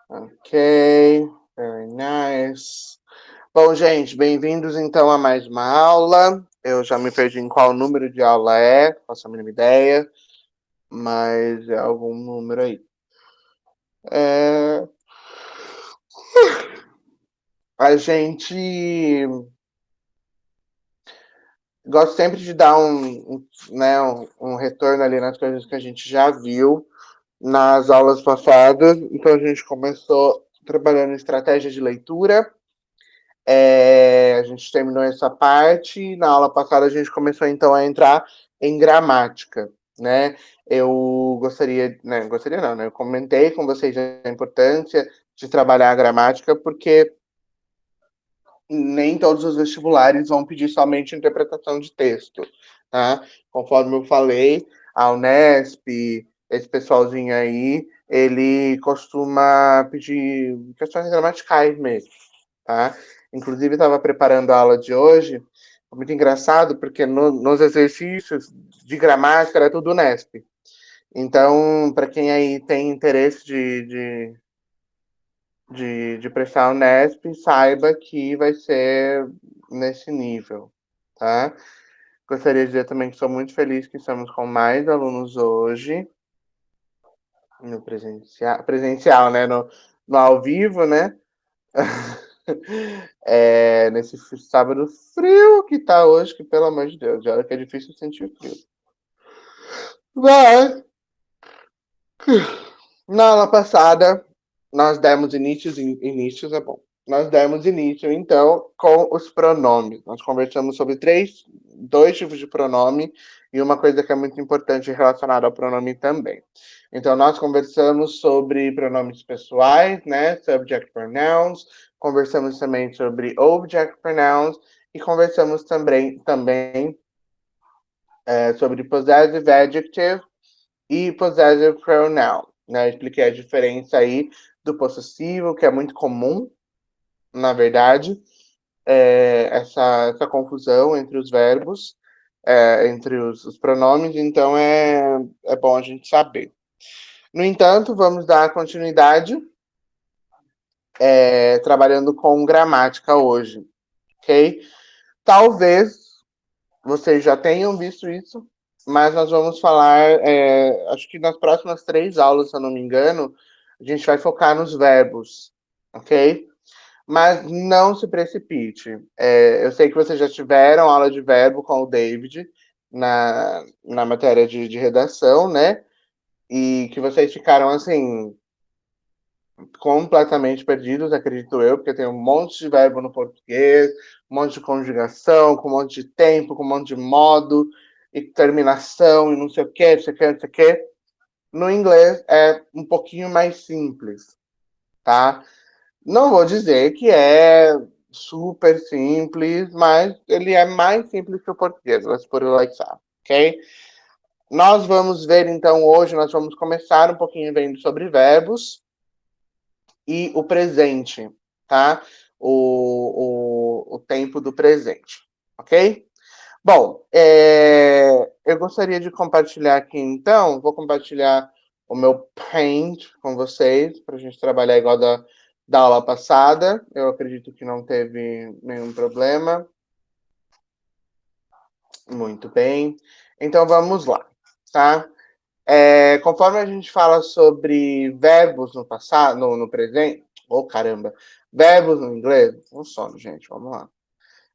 Ok, very nice. Bom, gente, bem-vindos então a mais uma aula. Eu já me perdi em qual número de aula é, faço a mínima ideia, mas é algum número aí. É... A gente gosta sempre de dar um retorno ali nas coisas que a gente já viu nas aulas passadas. Então a gente começou trabalhando em estratégia de leitura. A gente terminou essa parte. Na aula passada, a gente começou então a entrar em gramática, né? Eu gostaria, né? Gostaria não, né? Eu comentei com vocês a importância de trabalhar a gramática, porque nem todos os vestibulares vão pedir somente interpretação de texto, tá? Conforme eu falei, a Unesp, esse pessoalzinho aí, ele costuma pedir questões gramaticais mesmo, tá? Inclusive, estava preparando a aula de hoje, foi muito engraçado, porque nos exercícios de gramática era tudo Unesp. Então, para quem aí tem interesse de prestar Unesp, saiba que vai ser nesse nível, tá? Gostaria de dizer também que sou muito feliz que estamos com mais alunos hoje, no presencial, né? No ao vivo, né? Nesse sábado frio que tá hoje, que pelo amor de Deus, já hora que é difícil sentir frio. Mas, na aula passada, nós demos inícios é bom. Nós demos início, então, com os pronomes. Nós conversamos sobre dois tipos de pronome e uma coisa que é muito importante relacionada ao pronome também. Então, nós conversamos sobre pronomes pessoais, né? Subject pronouns. Conversamos também sobre object pronouns e conversamos também sobre possessive adjective e possessive pronoun, né? Eu expliquei a diferença aí do possessivo, que é muito comum, na verdade, essa confusão entre os verbos, entre os pronomes, então é bom a gente saber. No entanto, vamos dar continuidade trabalhando com gramática hoje, ok? Talvez vocês já tenham visto isso, mas nós vamos falar, acho que nas próximas 3 aulas, se eu não me engano, a gente vai focar nos verbos, ok? Mas não se precipite. Eu sei que vocês já tiveram aula de verbo com o David na matéria de redação, né? E que vocês ficaram assim completamente perdidos, acredito eu, porque tem um monte de verbo no português, um monte de conjugação, com um monte de tempo, com um monte de modo, e terminação, e não sei o que, não sei o que, não sei o que. No inglês é um pouquinho mais simples, tá? Não vou dizer que é super simples, mas ele é mais simples que o português, let's put it like that, ok? Nós vamos ver, então, hoje, nós vamos começar um pouquinho vendo sobre verbos, e o presente, tá? O tempo do presente, ok? Bom, eu gostaria de compartilhar aqui, então, vou compartilhar o meu Paint com vocês, para a gente trabalhar igual da aula passada. Eu acredito que não teve nenhum problema. Muito bem. Então, vamos lá, tá? Conforme a gente fala sobre verbos no passado, no presente, caramba, verbos no inglês, um sono, gente, vamos lá.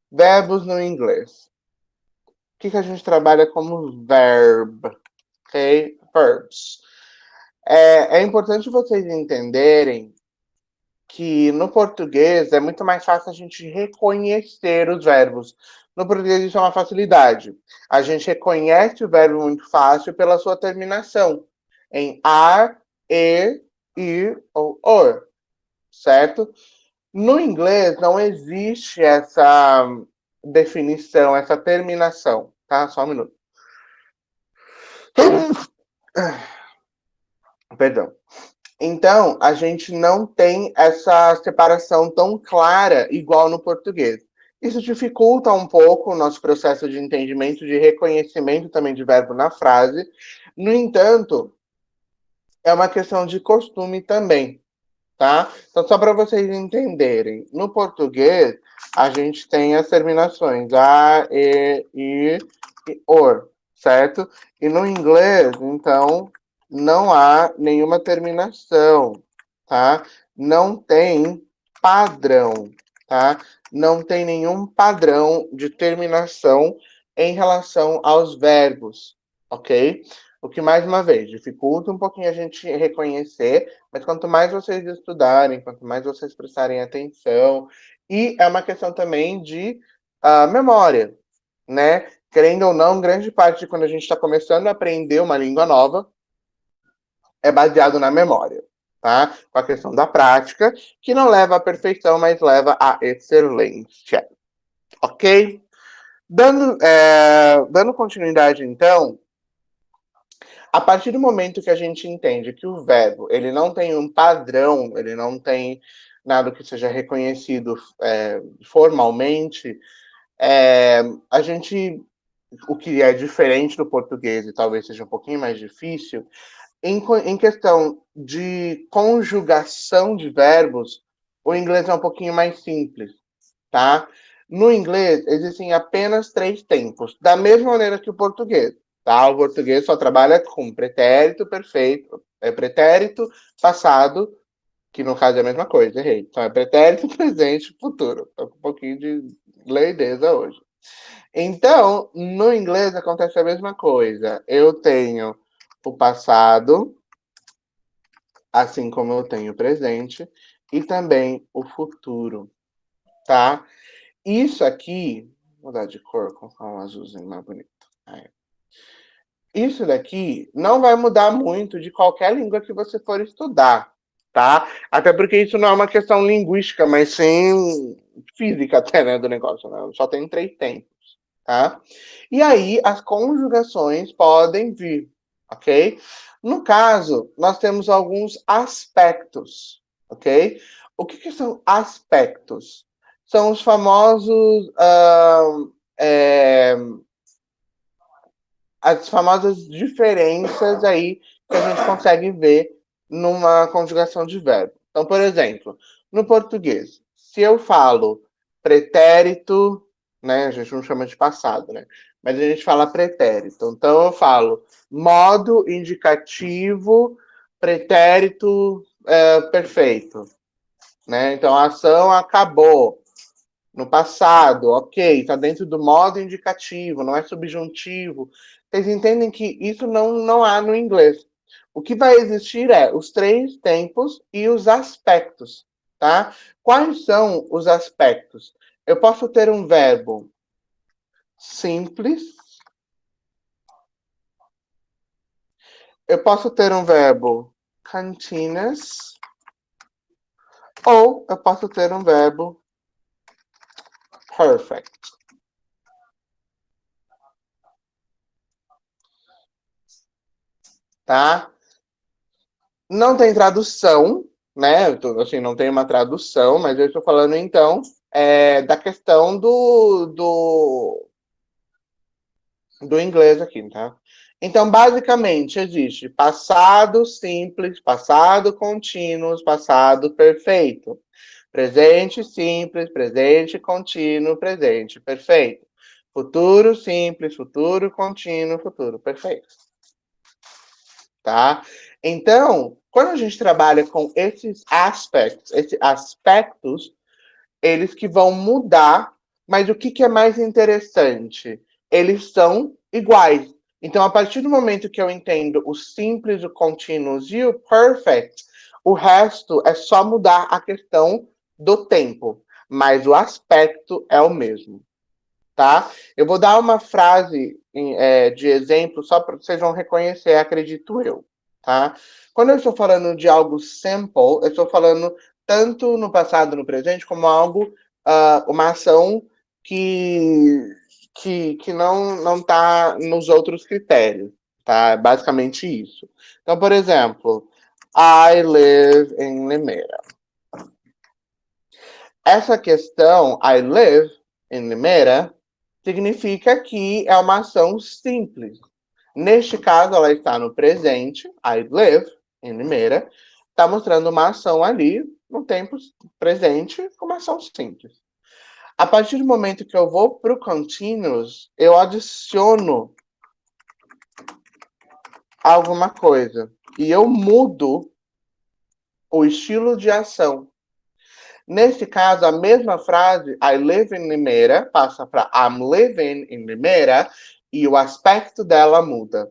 Verbos no inglês. O que a gente trabalha como verb, ok? Verbs. É importante vocês entenderem que no português é muito mais fácil a gente reconhecer os verbos. No português isso é uma facilidade. A gente reconhece o verbo muito fácil pela sua terminação em ar, e, ir ou or, certo? No inglês não existe essa definição, essa terminação, tá? Só um minuto. Perdão. Então, a gente não tem essa separação tão clara igual no português. Isso dificulta um pouco o nosso processo de entendimento, de reconhecimento também de verbo na frase. No entanto, é uma questão de costume também, tá? Então, só para vocês entenderem, no português, a gente tem as terminações a, e or, certo? E no inglês, então, não há nenhuma terminação, tá? Não tem padrão, tá? Não tem nenhum padrão de terminação em relação aos verbos, ok? O que, mais uma vez, dificulta um pouquinho a gente reconhecer, mas quanto mais vocês estudarem, quanto mais vocês prestarem atenção, e é uma questão também de memória, né? Querendo ou não, grande parte de quando a gente está começando a aprender uma língua nova é baseado na memória, tá? Com a questão da prática, que não leva à perfeição, mas leva à excelência, ok? Dando continuidade, então, a partir do momento que a gente entende que o verbo ele não tem um padrão, ele não tem nada que seja reconhecido formalmente, a gente, o que é diferente do português e talvez seja um pouquinho mais difícil, em questão de conjugação de verbos, o inglês é um pouquinho mais simples, tá? No inglês, existem apenas 3 tempos, da mesma maneira que o português, tá? O português só trabalha com pretérito perfeito, pretérito passado, que no caso é a mesma coisa, errei. Então é pretérito, presente, futuro. Tô com um pouquinho de leideza hoje. Então, no inglês acontece a mesma coisa. Eu tenho o passado, assim como eu tenho o presente, e também o futuro, tá? Isso aqui, vou mudar de cor, colocar um azulzinho mais bonito. Aí. Isso daqui não vai mudar muito de qualquer língua que você for estudar, tá? Até porque isso não é uma questão linguística, mas sim física até, né, do negócio, né? Só tem 3 tempos, tá? E aí, as conjugações podem vir, ok? No caso, nós temos alguns aspectos, ok? O que são aspectos? São os famosos as famosas diferenças aí que a gente consegue ver numa conjugação de verbo. Então, por exemplo, no português, se eu falo pretérito, né, a gente não chama de passado, né? Mas a gente fala pretérito. Então, eu falo modo indicativo pretérito perfeito, né? Então, a ação acabou. No passado, ok, está dentro do modo indicativo, não é subjuntivo. Vocês entendem que isso não há no inglês. O que vai existir é os 3 tempos e os aspectos, tá? Quais são os aspectos? Eu posso ter um verbo simples, eu posso ter um verbo continuous, ou eu posso ter um verbo perfect. Tá? Não tem tradução, né? Assim, não tem uma tradução, mas eu estou falando então da questão do inglês aqui, tá? Então, basicamente, existe passado simples, passado contínuo, passado perfeito. Presente simples, presente contínuo, presente perfeito. Futuro simples, futuro contínuo, futuro perfeito. Tá? Então, quando a gente trabalha com esses aspectos, eles que vão mudar, mas o que é mais interessante? Eles são iguais. Então, a partir do momento que eu entendo o simples, o continuous e o perfect, o resto é só mudar a questão do tempo, mas o aspecto é o mesmo, tá? Eu vou dar uma frase de exemplo só para vocês vão reconhecer, acredito eu, tá? Quando eu estou falando de algo simple, eu estou falando tanto no passado, no presente, como algo, uma ação que não está nos outros critérios, tá? É basicamente isso. Então, por exemplo, I live in Limeira. Essa questão, I live in Limeira, significa que é uma ação simples. Neste caso, ela está no presente, I live in Limeira, Está mostrando uma ação ali, no tempo presente, com uma ação simples. A partir do momento que eu vou para o continuous, eu adiciono alguma coisa. E eu mudo o estilo de ação. Nesse caso, a mesma frase, I live in Limeira, passa para I'm living in Limeira, e o aspecto dela muda.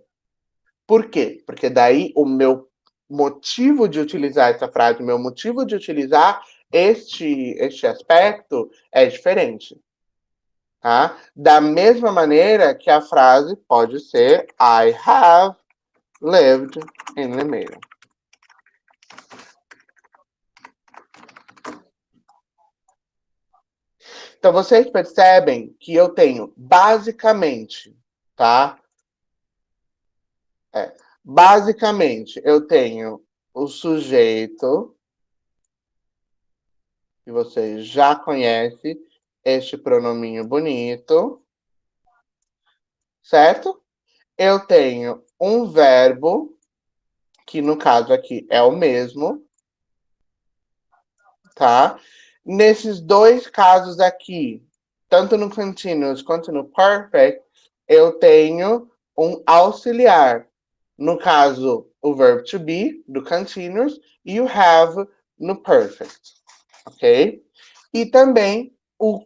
Por quê? Porque daí o meu motivo de utilizar essa frase, o meu motivo de utilizar este aspecto é diferente. Tá? Da mesma maneira que a frase pode ser I have lived in Limeira. Então, vocês percebem que eu tenho basicamente, tá? Basicamente, eu tenho o sujeito, que vocês já conhecem, este pronominho bonito, certo? Eu tenho um verbo, que no caso aqui é o mesmo, tá? Nesses dois casos aqui, tanto no continuous quanto no perfect, eu tenho um auxiliar. No caso, o verbo to be, do continuous, e o have no perfect, ok? E também o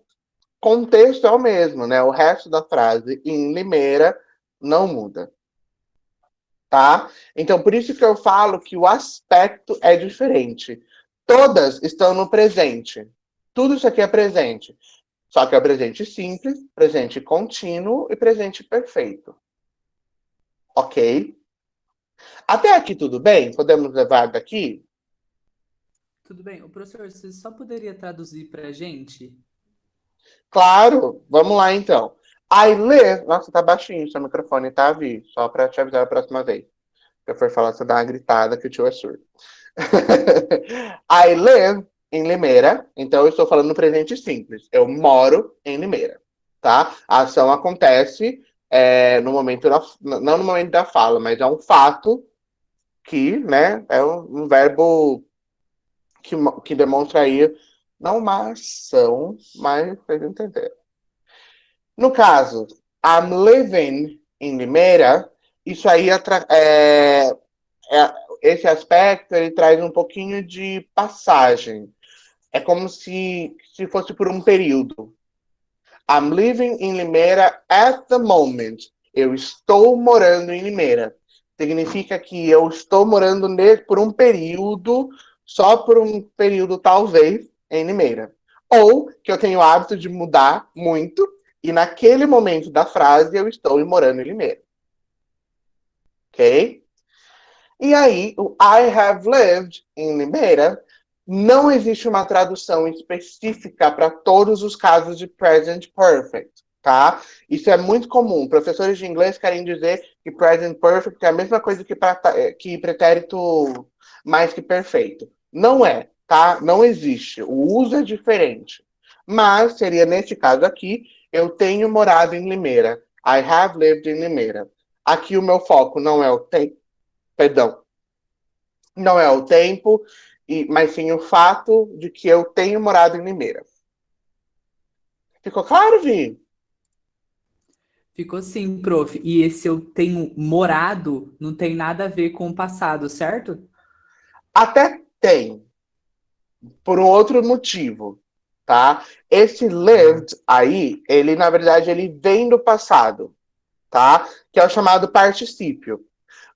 contexto é o mesmo, né? O resto da frase em Limeira não muda, tá? Então, por isso que eu falo que o aspecto é diferente. Todas estão no presente. Tudo isso aqui é presente. Só que é presente simples, presente contínuo e presente perfeito. Ok? Até aqui tudo bem? Podemos levar daqui? Tudo bem. O professor, você só poderia traduzir para a gente? Claro, vamos lá então. I live. Nossa, tá baixinho seu microfone, tá, Vi? Só pra te avisar a próxima vez. Se eu for falar, você dá uma gritada que o tio é surdo. I live em Limeira, então eu estou falando no presente simples. Eu moro em Limeira, tá? A ação acontece no momento não no momento da fala, mas é um fato que, né, é um verbo que demonstra aí não uma ação, mas vocês entenderam. No caso, I'm living em Limeira, isso aí esse aspecto ele traz um pouquinho de passagem. É como se fosse por um período. I'm living in Limeira at the moment. Eu estou morando em Limeira. Significa que eu estou morando por um período, só por um período talvez, em Limeira. Ou que eu tenho o hábito de mudar muito, e naquele momento da frase eu estou morando em Limeira. Ok? E aí, o I have lived em Limeira, não existe uma tradução específica para todos os casos de present perfect, tá? Isso é muito comum. Professores de inglês querem dizer que present perfect é a mesma coisa que pretérito mais que perfeito. Não é, tá? Não existe. O uso é diferente. Mas seria neste caso aqui, eu tenho morado em Limeira. I have lived in Limeira. Aqui o meu foco não é o tempo, perdão, não é o tempo, mas sim o fato de que eu tenho morado em Limeira. Ficou claro, Vi? Ficou sim, prof. E esse eu tenho morado não tem nada a ver com o passado, certo? Até tem, por um outro motivo, tá? Esse lived aí, ele na verdade ele vem do passado, tá? Que é o chamado particípio.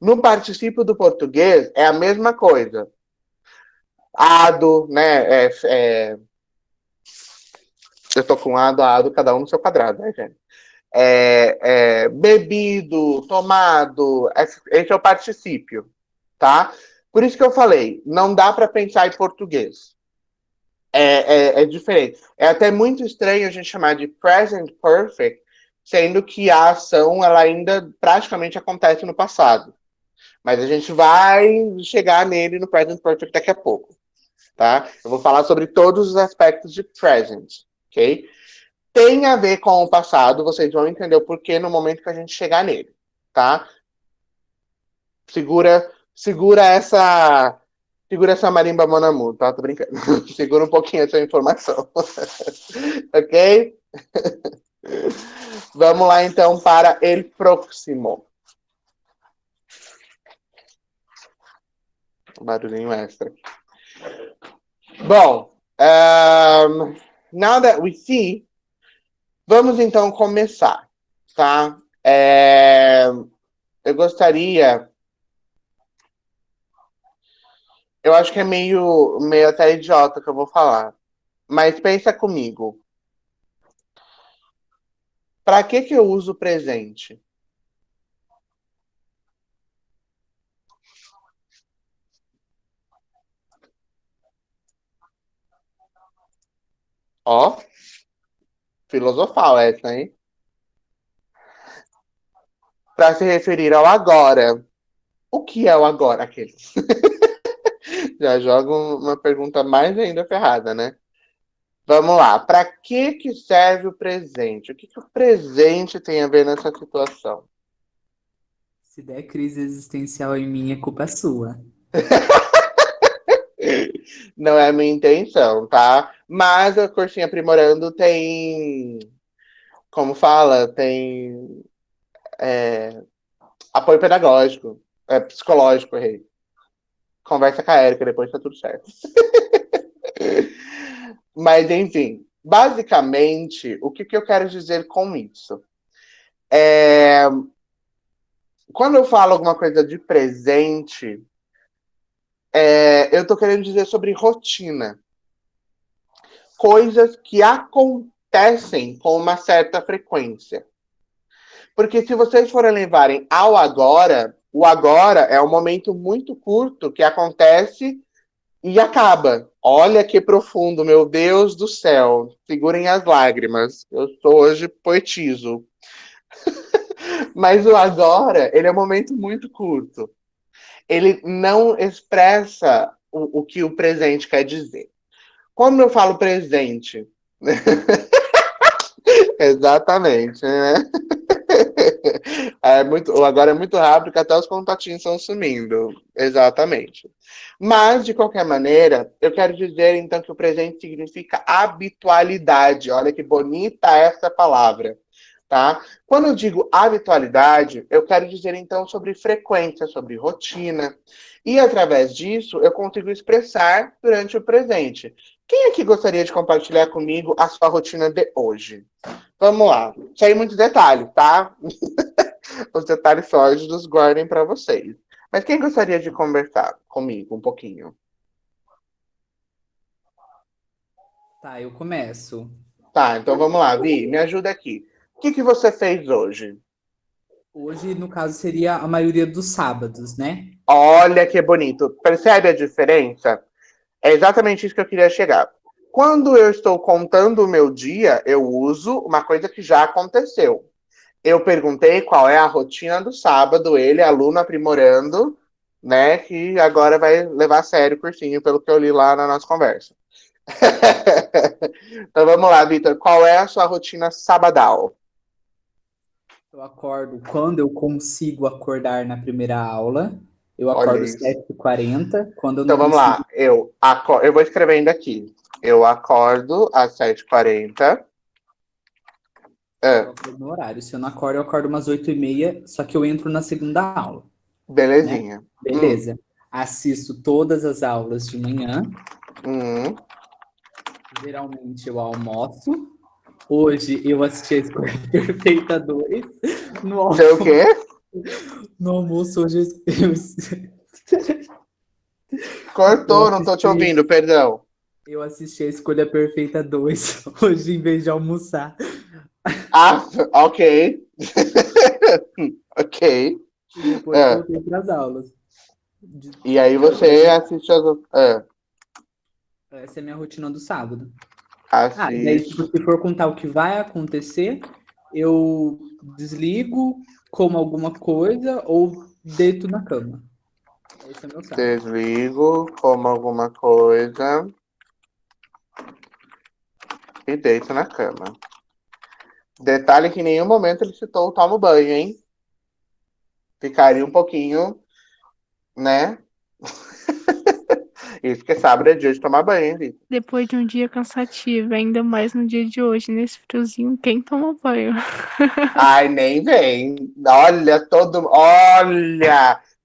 No particípio do português é a mesma coisa. Ado, né? Eu tô com ado, cada um no seu quadrado, né, gente? Bebido, tomado, esse é o particípio, tá? Por isso que eu falei, não dá para pensar em português. É diferente. É até muito estranho a gente chamar de present perfect, sendo que a ação ela ainda praticamente acontece no passado. Mas a gente vai chegar nele no present perfect daqui a pouco, tá? Eu vou falar sobre todos os aspectos de present, ok? Tem a ver com o passado, vocês vão entender o porquê no momento que a gente chegar nele, tá? Segura Segura essa marimba, mon amour, tá? Tô brincando. Segura um pouquinho essa informação. Ok? Vamos lá, então, para el próximo. Barulhinho extra. Bom, now that we see, vamos então começar, tá? Eu gostaria. Eu acho que é meio até idiota que eu vou falar. Mas pensa comigo. Para que eu uso presente? Ó, filosofal essa, hein? Para se referir ao agora. O que é o agora, aquele? Já joga uma pergunta mais ainda ferrada, né? Vamos lá. Para que serve o presente? O que o presente tem a ver nessa situação? Se der crise existencial em mim, é culpa sua. Não é a minha intenção, tá? Mas a Cursinho Aprimorando tem, como fala, tem apoio pedagógico, psicológico, errei. Conversa com a Erika, depois tá tudo certo. Mas, enfim, basicamente, o que eu quero dizer com isso? Quando eu falo alguma coisa de presente, eu tô querendo dizer sobre rotina. Coisas que acontecem com uma certa frequência. Porque se vocês forem levarem ao agora, o agora é um momento muito curto que acontece e acaba. Olha que profundo, meu Deus do céu. Segurem as lágrimas. Eu sou hoje poetizo. Mas o agora, ele é um momento muito curto. Ele não expressa o que o presente quer dizer. Quando eu falo presente, exatamente, né? Agora é muito rápido que até os contatinhos estão sumindo. Exatamente. Mas, de qualquer maneira, eu quero dizer então que o presente significa habitualidade. Olha que bonita essa palavra. Tá? Quando eu digo habitualidade, eu quero dizer então sobre frequência, sobre rotina. E através disso, eu consigo expressar durante o presente. Quem aqui gostaria de compartilhar comigo a sua rotina de hoje? Vamos lá. Sem muitos detalhes, tá? Os detalhes sórdidos guardem para vocês. Mas quem gostaria de conversar comigo um pouquinho? Tá, eu começo. Tá, então vamos lá, Vi, me ajuda aqui. O que você fez hoje? Hoje, no caso, seria a maioria dos sábados, né? Olha que bonito. Percebe a diferença? É exatamente isso que eu queria chegar. Quando eu estou contando o meu dia, eu uso uma coisa que já aconteceu. Eu perguntei qual é a rotina do sábado, ele, aluno aprimorando, né, que agora vai levar a sério o cursinho, pelo que eu li lá na nossa conversa. Então vamos lá, Vitor, qual é a sua rotina sabadal? Eu acordo quando eu consigo acordar na primeira aula. Eu Olha acordo isso. 7h40. Quando eu não Então vamos consigo, lá, eu vou escrevendo aqui. Eu acordo às 7h40. eu acordo no horário. Se eu não acordo, eu acordo umas 8h30, só que eu entro na segunda aula, né? Belezinha. Beleza. Assisto todas as aulas de manhã. Hum. Geralmente eu almoço. Hoje eu assisti a Escolha Perfeita 2. No Sei o almoço, quê? no almoço hoje eu Cortou, não tô te assisti, ouvindo, perdão. eu assisti a Escolha Perfeita 2 hoje em vez de almoçar. Ah, ok. Ok. E depois É. voltei para as aulas. De- E aí você assiste as. Essa é a minha rotina do sábado. Ah, e daí, Assiste. tipo, se for contar o que vai acontecer, eu desligo, como alguma coisa ou deito na cama. Esse é o meu sábado. Desligo, como alguma coisa e deito na cama. Detalhe que em nenhum momento ele citou o tomo banho, hein? Ficaria um pouquinho, né? Isso que sábado é dia de tomar banho, hein, Vitor? Depois de um dia cansativo, ainda mais no dia de hoje, nesse friozinho, quem toma banho? Ai, nem vem. Olha!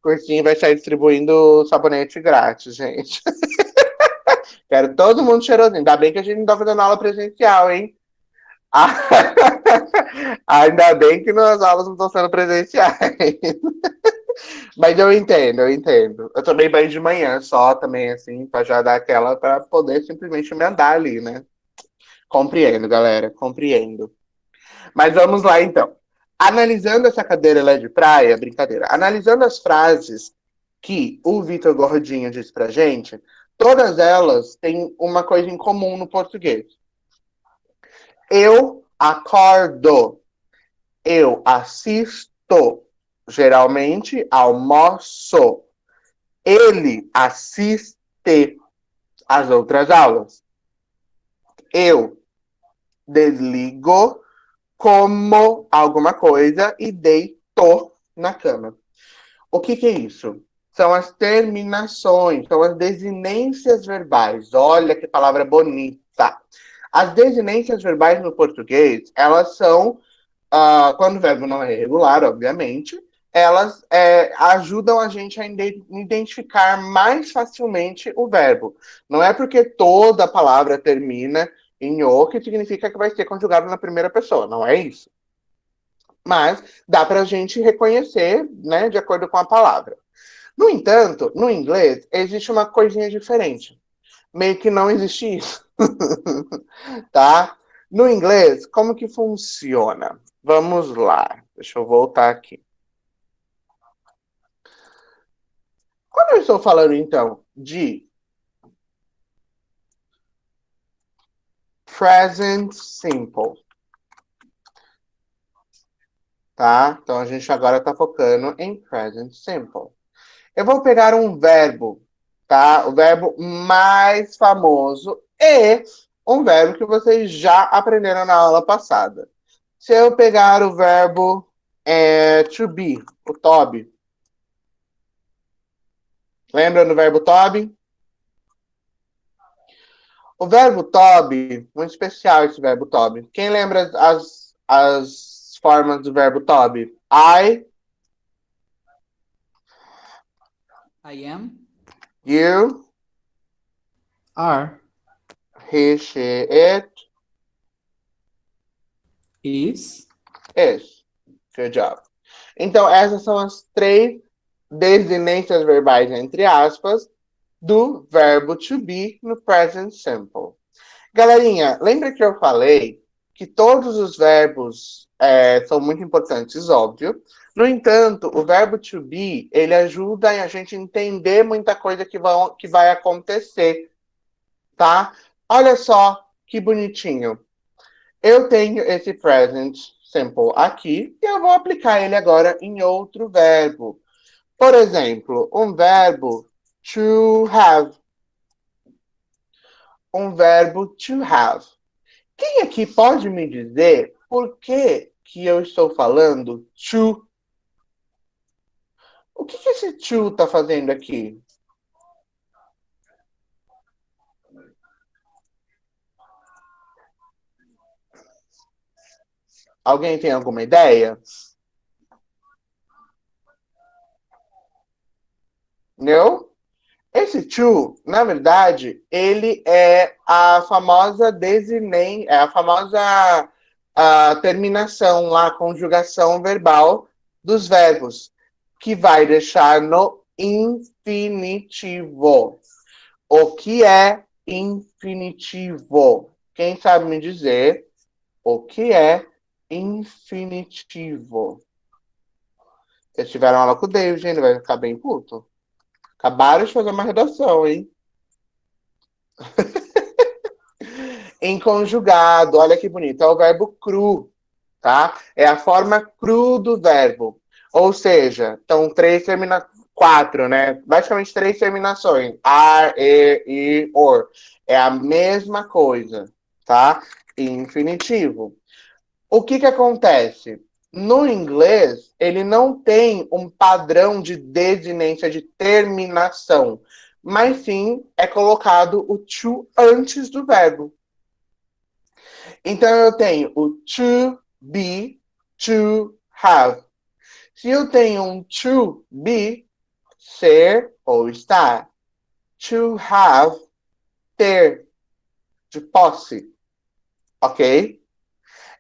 Cursinho vai sair distribuindo sabonete grátis, gente. Quero todo mundo cheirosinho. Ainda bem que a gente não tá fazendo aula presencial, hein? Ainda bem que as aulas não estão sendo presenciais. Mas eu entendo, eu entendo. Eu tomei banho de manhã só também, assim, pra já dar aquela, pra poder simplesmente me andar ali, né? Compreendo, galera, compreendo. Mas vamos lá, então. Analisando essa cadeira lá de praia, brincadeira, analisando as frases que o Vitor Gordinho disse pra gente, todas elas têm uma coisa em comum no português. Eu acordo. Eu assisto. Geralmente, almoço. Ele assiste às outras aulas. Eu desligo, como alguma coisa e deito na cama. O que é isso? São as terminações, são as desinências verbais. Olha que palavra bonita. As desinências verbais no português, elas são, quando o verbo não é irregular, obviamente, elas ajudam a gente a identificar mais facilmente o verbo. Não é porque toda palavra termina em o que significa que vai ser conjugado na primeira pessoa, não é isso. Mas dá para a gente reconhecer, né, de acordo com a palavra. No entanto, no inglês, existe uma coisinha diferente. Meio que não existe isso. Tá? No inglês, como que funciona? Vamos lá. Deixa eu voltar aqui. Quando eu estou falando, então, de present simple, tá? Então, a gente agora está focando em present simple. Eu vou pegar um verbo, tá? O verbo mais famoso e um verbo que vocês já aprenderam na aula passada. Se eu pegar o verbo to be, o to be. Lembra do verbo to be? O verbo to be, muito especial esse verbo to be. Quem lembra as formas do verbo to be? I am. You. Are. He, she, it. Is. Is. Good job. Então, essas são as 3 desinências verbais, entre aspas, do verbo to be no present simple. Galerinha, lembra que eu falei que todos os verbos são muito importantes, óbvio. No entanto, o verbo to be, ele ajuda a gente entender muita coisa que vai acontecer, tá? Olha só que bonitinho. Eu tenho esse present simple aqui e eu vou aplicar ele agora em outro verbo. Por exemplo, um verbo to have. Um verbo to have. Quem aqui pode me dizer por que eu estou falando to? O que esse to está fazendo aqui? Alguém tem alguma ideia? Não? Esse to, na verdade, ele é a famosa é a famosa terminação lá, conjugação verbal dos verbos, que vai deixar no infinitivo. O que é infinitivo? Quem sabe me dizer o que é infinitivo? Vocês tiveram aula com o David, ele vai ficar bem puto. Acabaram de fazer uma redação, hein? Em conjugado, olha que bonito, é o verbo cru, tá? É a forma cru do verbo. Ou seja, estão 4, né? Basicamente 3 terminações. Are, e, or. É a mesma coisa, tá? Infinitivo. O que acontece? No inglês, ele não tem um padrão de desinência, de terminação. mas sim é colocado o to antes do verbo. Então eu tenho o to be, to have. Se eu tenho um to be, ser ou estar. To have, ter, de posse. Ok?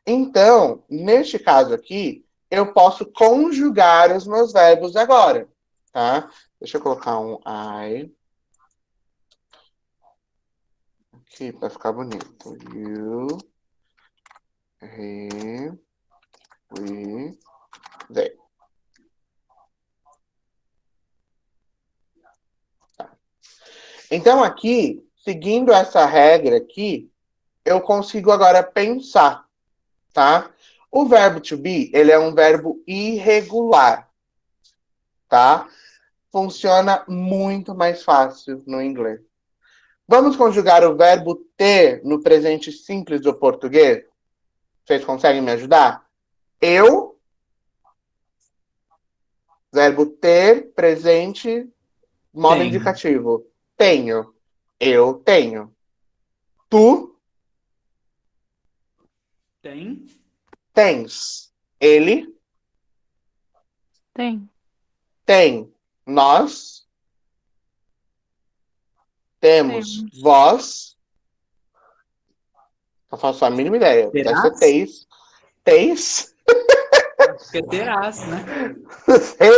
Então, neste caso aqui, eu posso conjugar os meus verbos agora. Tá? Deixa eu colocar um I aqui para ficar bonito. You, he, we, they. Tá. Então, aqui, seguindo essa regra aqui, eu consigo agora pensar, tá? O verbo to be, ele é um verbo irregular, tá? Funciona muito mais fácil no inglês. Vamos conjugar o verbo ter no presente simples do português? Vocês conseguem me ajudar? Eu, verbo ter, presente, modo Tenho. indicativo. Tenho. Eu tenho. Tu Tem. tens. Ele Tem. tem. Nós temos. Temos. Vós. Não faço a mínima ideia. Deve ser Terás? teis. Teis? Acho que é terás, né?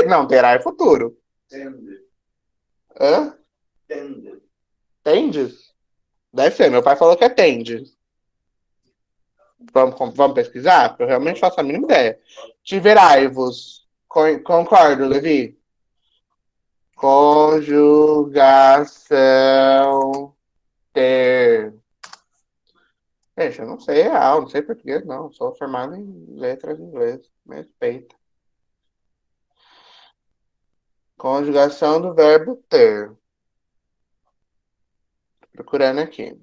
Não, terá é futuro. Tende. Hã? Tende. Tendes? Deve ser. Meu pai falou que é tendes. Vamos pesquisar? Porque eu realmente faço a mínima ideia. Tiverai-vos. Concordo, Levi. Conjugação ter. Gente, eu não sei real, não sei português, não. Sou formado em letras em inglês. Me respeita. Conjugação do verbo ter. Procurando aqui.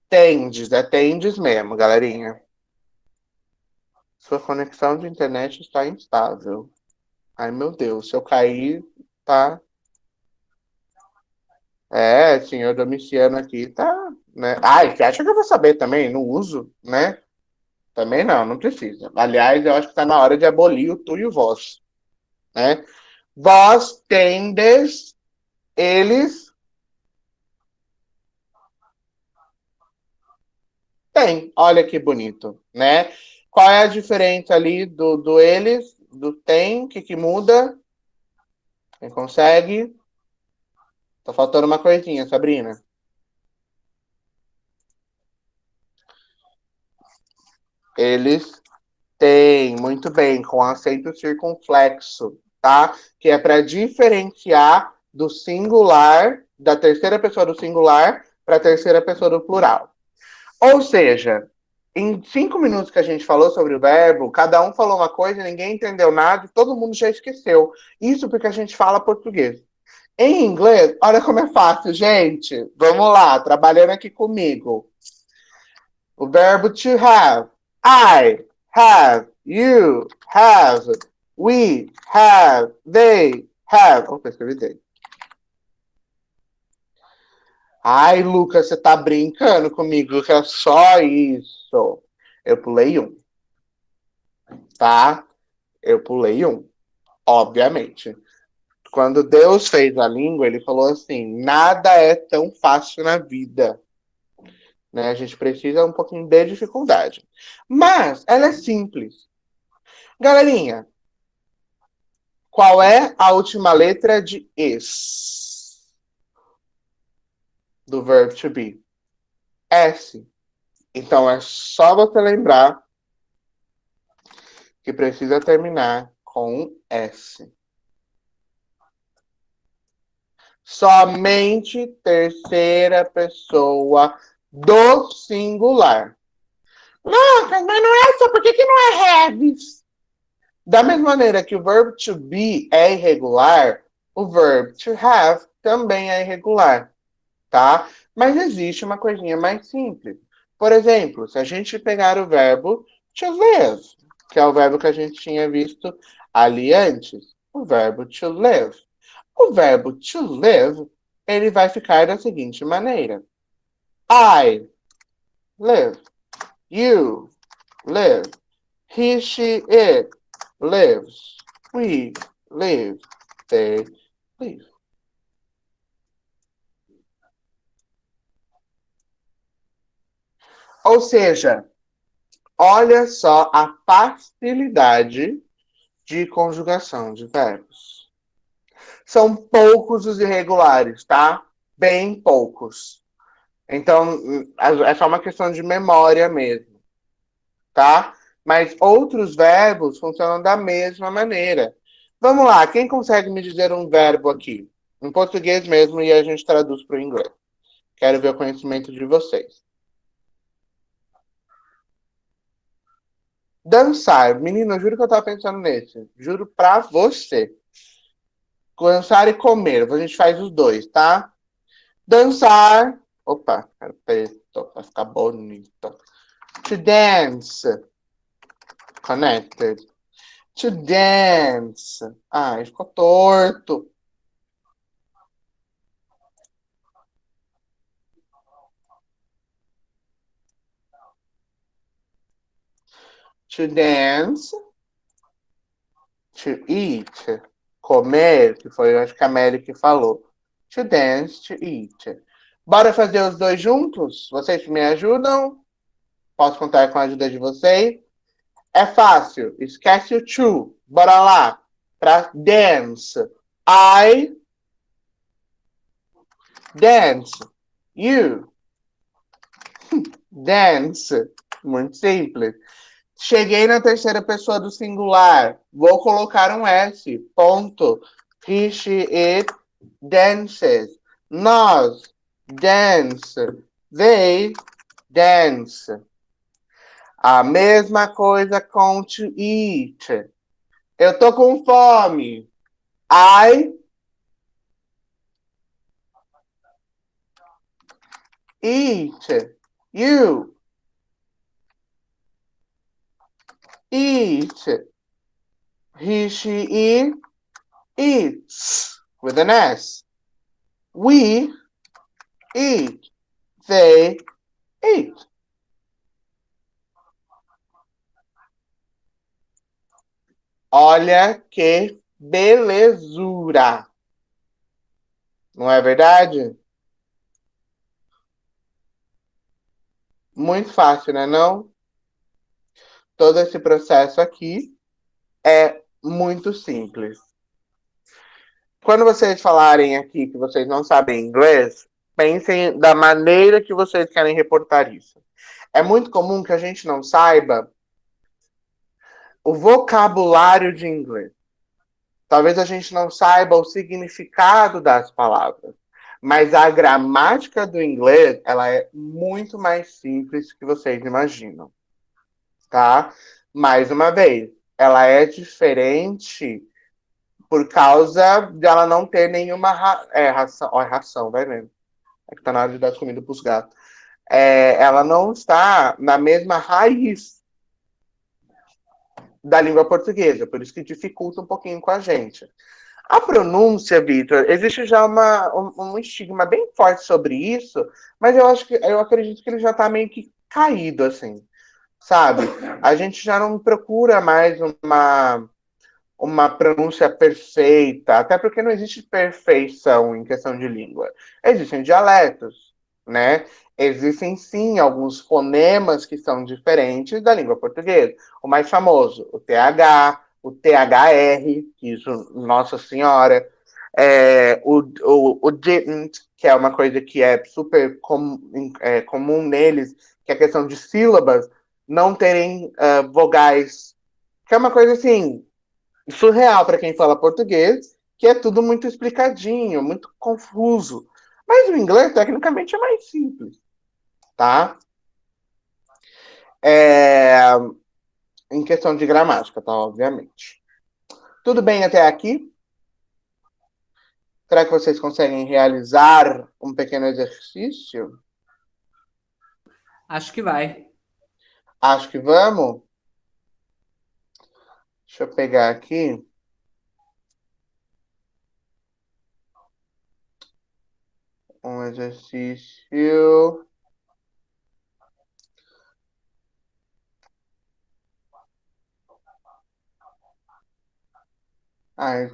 Tendes, é tendes mesmo, galerinha. Sua conexão de internet está instável. Ai, meu Deus, se eu cair, tá. É, senhor Domiciano aqui tá, né? Ai, você acha que eu vou saber também? Não uso, né? Também não precisa. Aliás, eu acho que tá na hora de abolir o tu e o vós, né? Vós tendes, eles têm. Olha que bonito, né? Qual é a diferença ali do eles, do tem, o que muda? Quem consegue? Tá faltando uma coisinha, Sabrina. Eles têm, muito bem, com acento circunflexo, tá? Que é para diferenciar do singular, da terceira pessoa do singular para a terceira pessoa do plural. Ou seja, em 5 minutos que a gente falou sobre o verbo, cada um falou uma coisa, ninguém entendeu nada, todo mundo já esqueceu. Isso porque a gente fala português. Em inglês, olha como é fácil, gente. Vamos lá, trabalhando aqui comigo. O verbo to have. I have. You have. We have. They have. Opa, escrevi they. Ai, Lucas, você tá brincando comigo que é só isso. Eu pulei um. Tá? Eu pulei um. Obviamente. Quando Deus fez a língua, ele falou assim: nada é tão fácil na vida. Né? A gente precisa um pouquinho de dificuldade. Mas ela é simples. Galerinha, qual é a última letra de is do verbo to be? S. Então é só você lembrar que precisa terminar com S. Somente terceira pessoa do singular. Nossa, mas não é só, por que não é haves? Da mesma maneira que o verbo to be é irregular, o verbo to have também é irregular, tá? Mas existe uma coisinha mais simples. Por exemplo, se a gente pegar o verbo to live, que é o verbo que a gente tinha visto ali antes, o verbo to live. O verbo to live ele vai ficar da seguinte maneira. I live. You live. He, she, it lives. We live. They live. Ou seja, olha só a facilidade de conjugação de verbos. São poucos os irregulares, tá? Bem poucos. Então, é só uma questão de memória mesmo, tá? Mas outros verbos funcionam da mesma maneira. Vamos lá, quem consegue me dizer um verbo aqui? Em português mesmo e a gente traduz para o inglês. Quero ver o conhecimento de vocês. Dançar. Menino, eu juro que eu tava pensando nesse. Juro pra você. Dançar e comer. A gente faz os dois, tá? Dançar. Opa, aperto pra ficar bonito. To dance. Connected. To dance. Ai, ficou torto. To dance. To eat. Comer, que foi, acho que a Mary que falou. To dance, to eat. Bora fazer os dois juntos? Vocês me ajudam? Posso contar com a ajuda de vocês? É fácil. Esquece o to. Bora lá. Pra dance. I dance. You dance. Muito simples. Cheguei na terceira pessoa do singular. Vou colocar um S. Ponto. He, she, it dances. Nós dance. They dance. A mesma coisa com to eat. Eu tô com fome. I eat. You eat. He, she, it eats. With an S. We eat. They eat. Olha que belezura. Não é verdade? Muito fácil, né, não? Todo esse processo aqui é muito simples. Quando vocês falarem aqui que vocês não sabem inglês, pensem da maneira que vocês querem reportar isso. É muito comum que a gente não saiba o vocabulário de inglês. Talvez a gente não saiba o significado das palavras. Mas a gramática do inglês, ela é muito mais simples que vocês imaginam. Tá? Mais uma vez, ela é diferente por causa de ela não ter nenhuma ração. Ó, ração, vai vendo. É que tá na hora de dar comida pros gatos. Ela não está na mesma raiz da língua portuguesa, por isso que dificulta um pouquinho com a gente. A pronúncia, Vitor, existe já um estigma bem forte sobre isso, mas eu acredito que ele já está meio que caído, assim, sabe? A gente já não procura mais uma pronúncia perfeita, até porque não existe perfeição em questão de língua. Existem dialetos, né? Existem sim alguns fonemas que são diferentes da língua portuguesa. O mais famoso, o TH, o THR, que isso, Nossa Senhora, o didn't, que é uma coisa que é super comum neles, que é a questão de sílabas não terem vogais, que é uma coisa assim, surreal para quem fala português, que é tudo muito explicadinho, muito confuso. Mas o inglês, tecnicamente, é mais simples, tá? Em questão de gramática, tá? Obviamente. Tudo bem até aqui? Será que vocês conseguem realizar um pequeno exercício? Acho que vai. Acho que vamos. Deixa eu pegar aqui. exercício.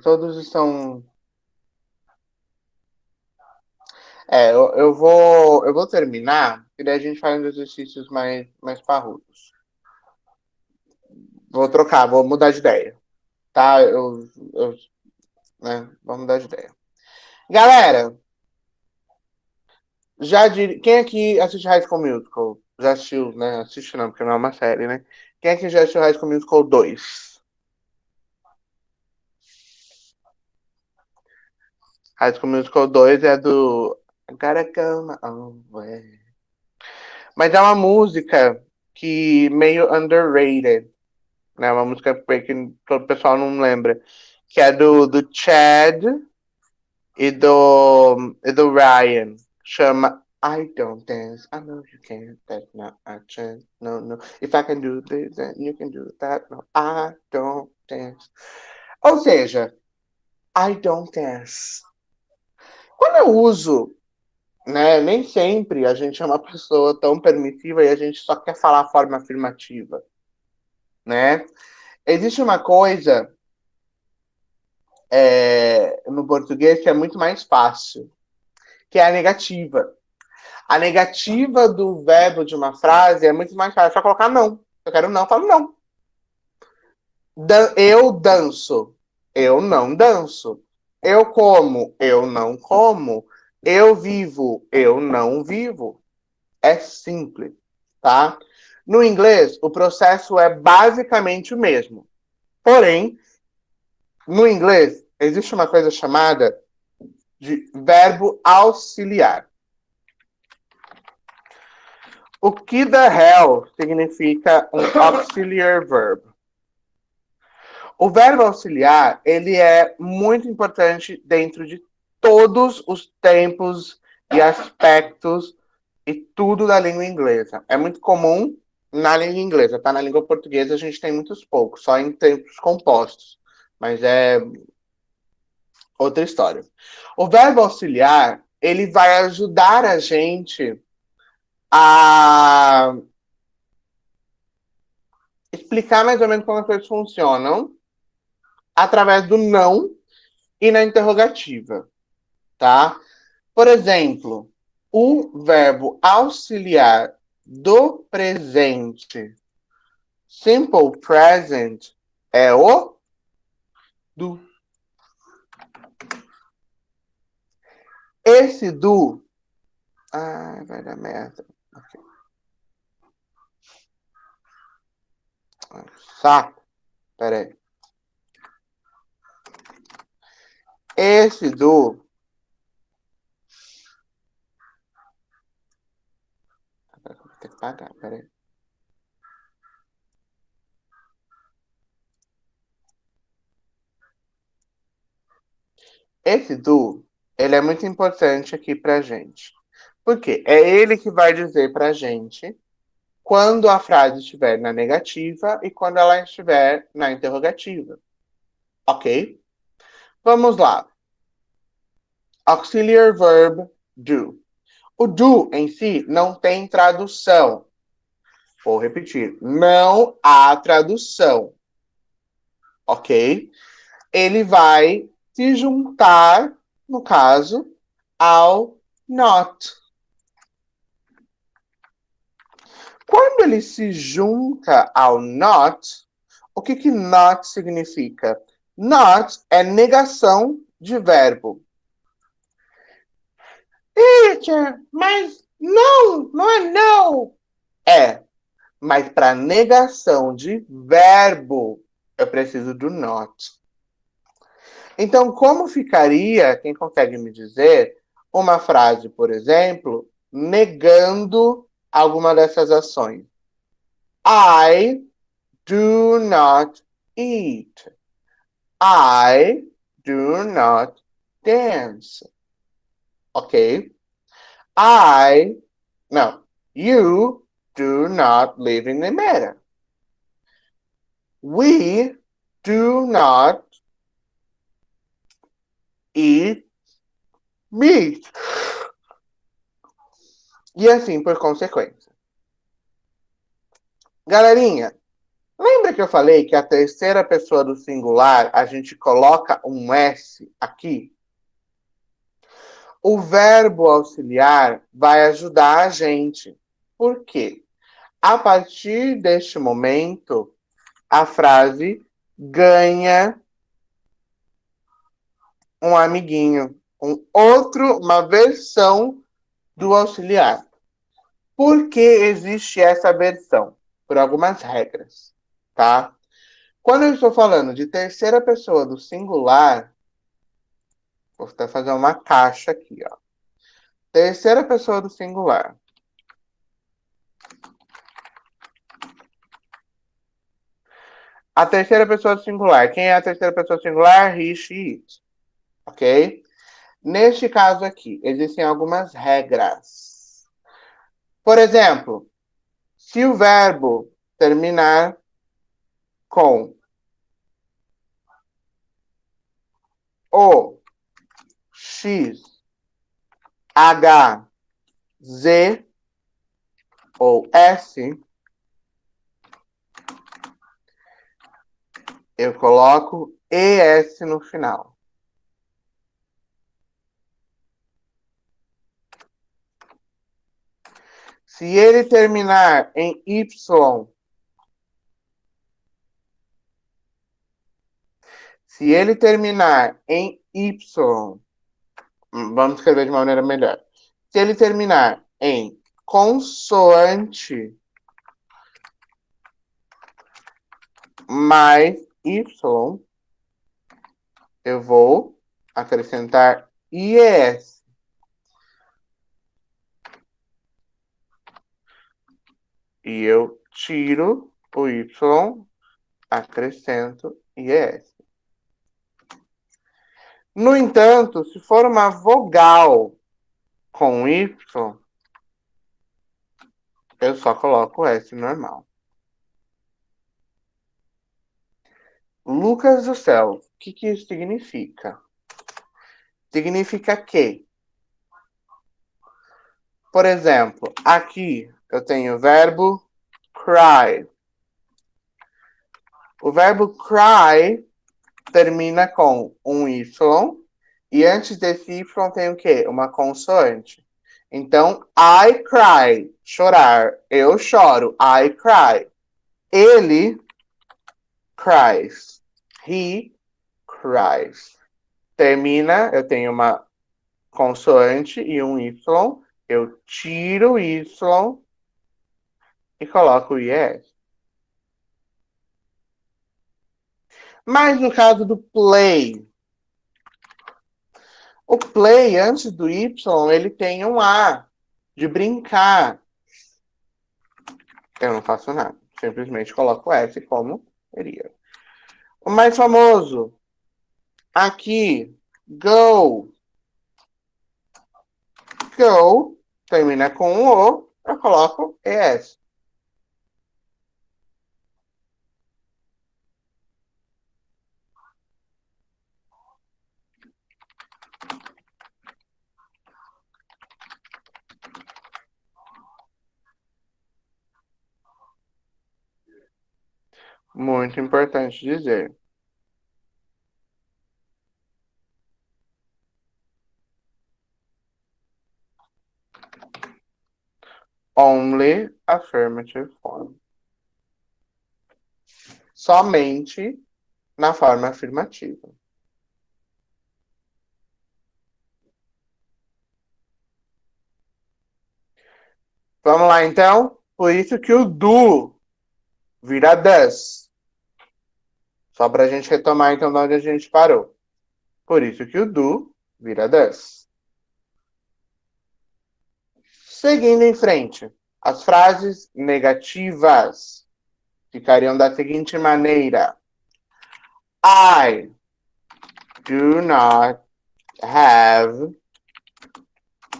Todos estão. Eu vou terminar, e daí a gente faz uns exercícios mais parrudos. Vou trocar, vou mudar de ideia. Tá? Vou mudar de ideia. Galera, quem aqui assiste High School Musical? Já assistiu, né? Assiste não, porque não é uma série, né? Quem aqui já assistiu High School Musical 2? High School Musical 2 é do I Gotta Go My Own Way. Mas é uma música que meio underrated, né? Uma música que todo o pessoal não lembra. Que é do Chad e do Ryan. Chama I Don't Dance, I Know You Can't, that's not a chance, no, no. If I can do this, then you can do that, no, I don't dance. Ou seja, I don't dance. Quando eu uso, né, nem sempre a gente é uma pessoa tão permissiva e a gente só quer falar a forma afirmativa, né? Existe uma coisa no português que é muito mais fácil, que é a negativa. A negativa do verbo de uma frase é muito mais fácil. É só colocar não. Eu quero não, eu falo não. Eu danço. Eu não danço. Eu como. Eu não como. Eu vivo. Eu não vivo. É simples, tá? No inglês, o processo é basicamente o mesmo. Porém, no inglês, existe uma coisa chamada de verbo auxiliar. O que the hell significa um auxiliar verb? O verbo auxiliar, ele é muito importante dentro de todos os tempos e aspectos e tudo da língua inglesa. É muito comum na língua inglesa, tá? Na língua portuguesa a gente tem muitos poucos, só em tempos compostos. Mas é outra história. O verbo auxiliar, ele vai ajudar a gente a explicar mais ou menos como as coisas funcionam através do não e na interrogativa, tá? Por exemplo, o verbo auxiliar do presente simple present é o do. Esse do... vai dar merda. Okay. Saco. Pera aí. Esse do... Vou ter que pagar, pera aí. Esse do, ele é muito importante aqui pra gente. Por quê? É ele que vai dizer pra gente quando a frase estiver na negativa e quando ela estiver na interrogativa. Ok? Vamos lá. Auxiliar verb do. O do em si não tem tradução. Vou repetir. Não há tradução. Ok? Ele vai se juntar, no caso, ao not. Quando ele se junta ao not, o que not significa? Not é negação de verbo. Teacher, mas não é não. É, mas para negação de verbo, eu preciso do not. Então, como ficaria, quem consegue me dizer, uma frase, por exemplo, negando alguma dessas ações? I do not eat. I do not dance. Ok? You do not live in Limeira. We do not eat meat. E assim por consequência. Galerinha, lembra que eu falei que a terceira pessoa do singular a gente coloca um S aqui? O verbo auxiliar vai ajudar a gente. Por quê? A partir deste momento, a frase ganha um amiguinho, uma versão do auxiliar. Por que existe essa versão? Por algumas regras, tá? Quando eu estou falando de terceira pessoa do singular, vou até fazer uma caixa aqui, ó. Terceira pessoa do singular. A terceira pessoa do singular. Quem é a terceira pessoa do singular? He, she, it. Ok? Neste caso aqui, existem algumas regras. Por exemplo, se o verbo terminar com o, x, h, z ou s, eu coloco es no final. Se ele terminar em y, se ele terminar em y, vamos escrever de uma maneira melhor. Se ele terminar em consoante mais y, eu vou acrescentar ies. E eu tiro o y, acrescento ies. No entanto, se for uma vogal com y, eu só coloco S normal. Lucas do céu, o que isso significa? Significa que, por exemplo, aqui eu tenho o verbo cry. O verbo cry termina com um Y e antes desse Y tem o quê? Uma consoante. Então, I cry, chorar. Eu choro, I cry. Ele cries. He cries. Termina, eu tenho uma consoante e um Y. Eu tiro o Y e coloco o IS. Mas no caso do play, o play, antes do Y, ele tem um A, de brincar. Eu não faço nada. Simplesmente coloco S como seria. O mais famoso, aqui, go. Go, termina com um O, eu coloco ES. Muito importante dizer. Only affirmative form. Somente na forma afirmativa. Vamos lá, então? Por isso que o do vira does. Só para a gente retomar, então, de onde a gente parou. Por isso que o do vira does. Seguindo em frente, as frases negativas ficariam da seguinte maneira. I do not have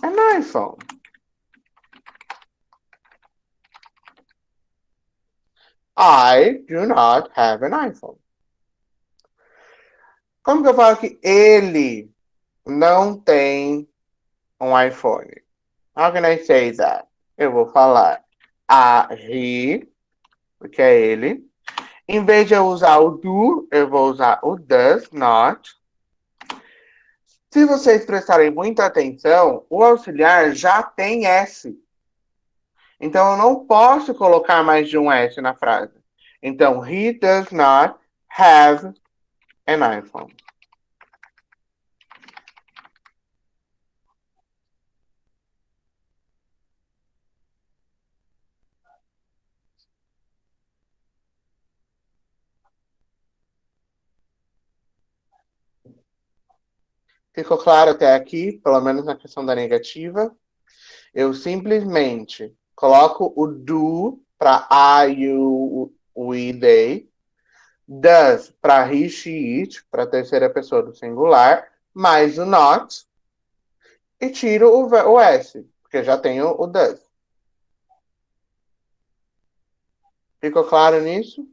an iPhone. I do not have an iPhone. Como que eu falo que ele não tem um iPhone? How can I say that? Eu vou falar he, porque é ele. Em vez de eu usar o do, eu vou usar o does not. Se vocês prestarem muita atenção, o auxiliar já tem S. Então, eu não posso colocar mais de um S na frase. Então, he does not have an iPhone. Ficou claro até aqui, pelo menos na questão da negativa? Eu simplesmente coloco o do para I, you, we, they. Does para he, she, it, para a terceira pessoa do singular, mais o not. E tiro o S, porque já tenho o does. Ficou claro nisso?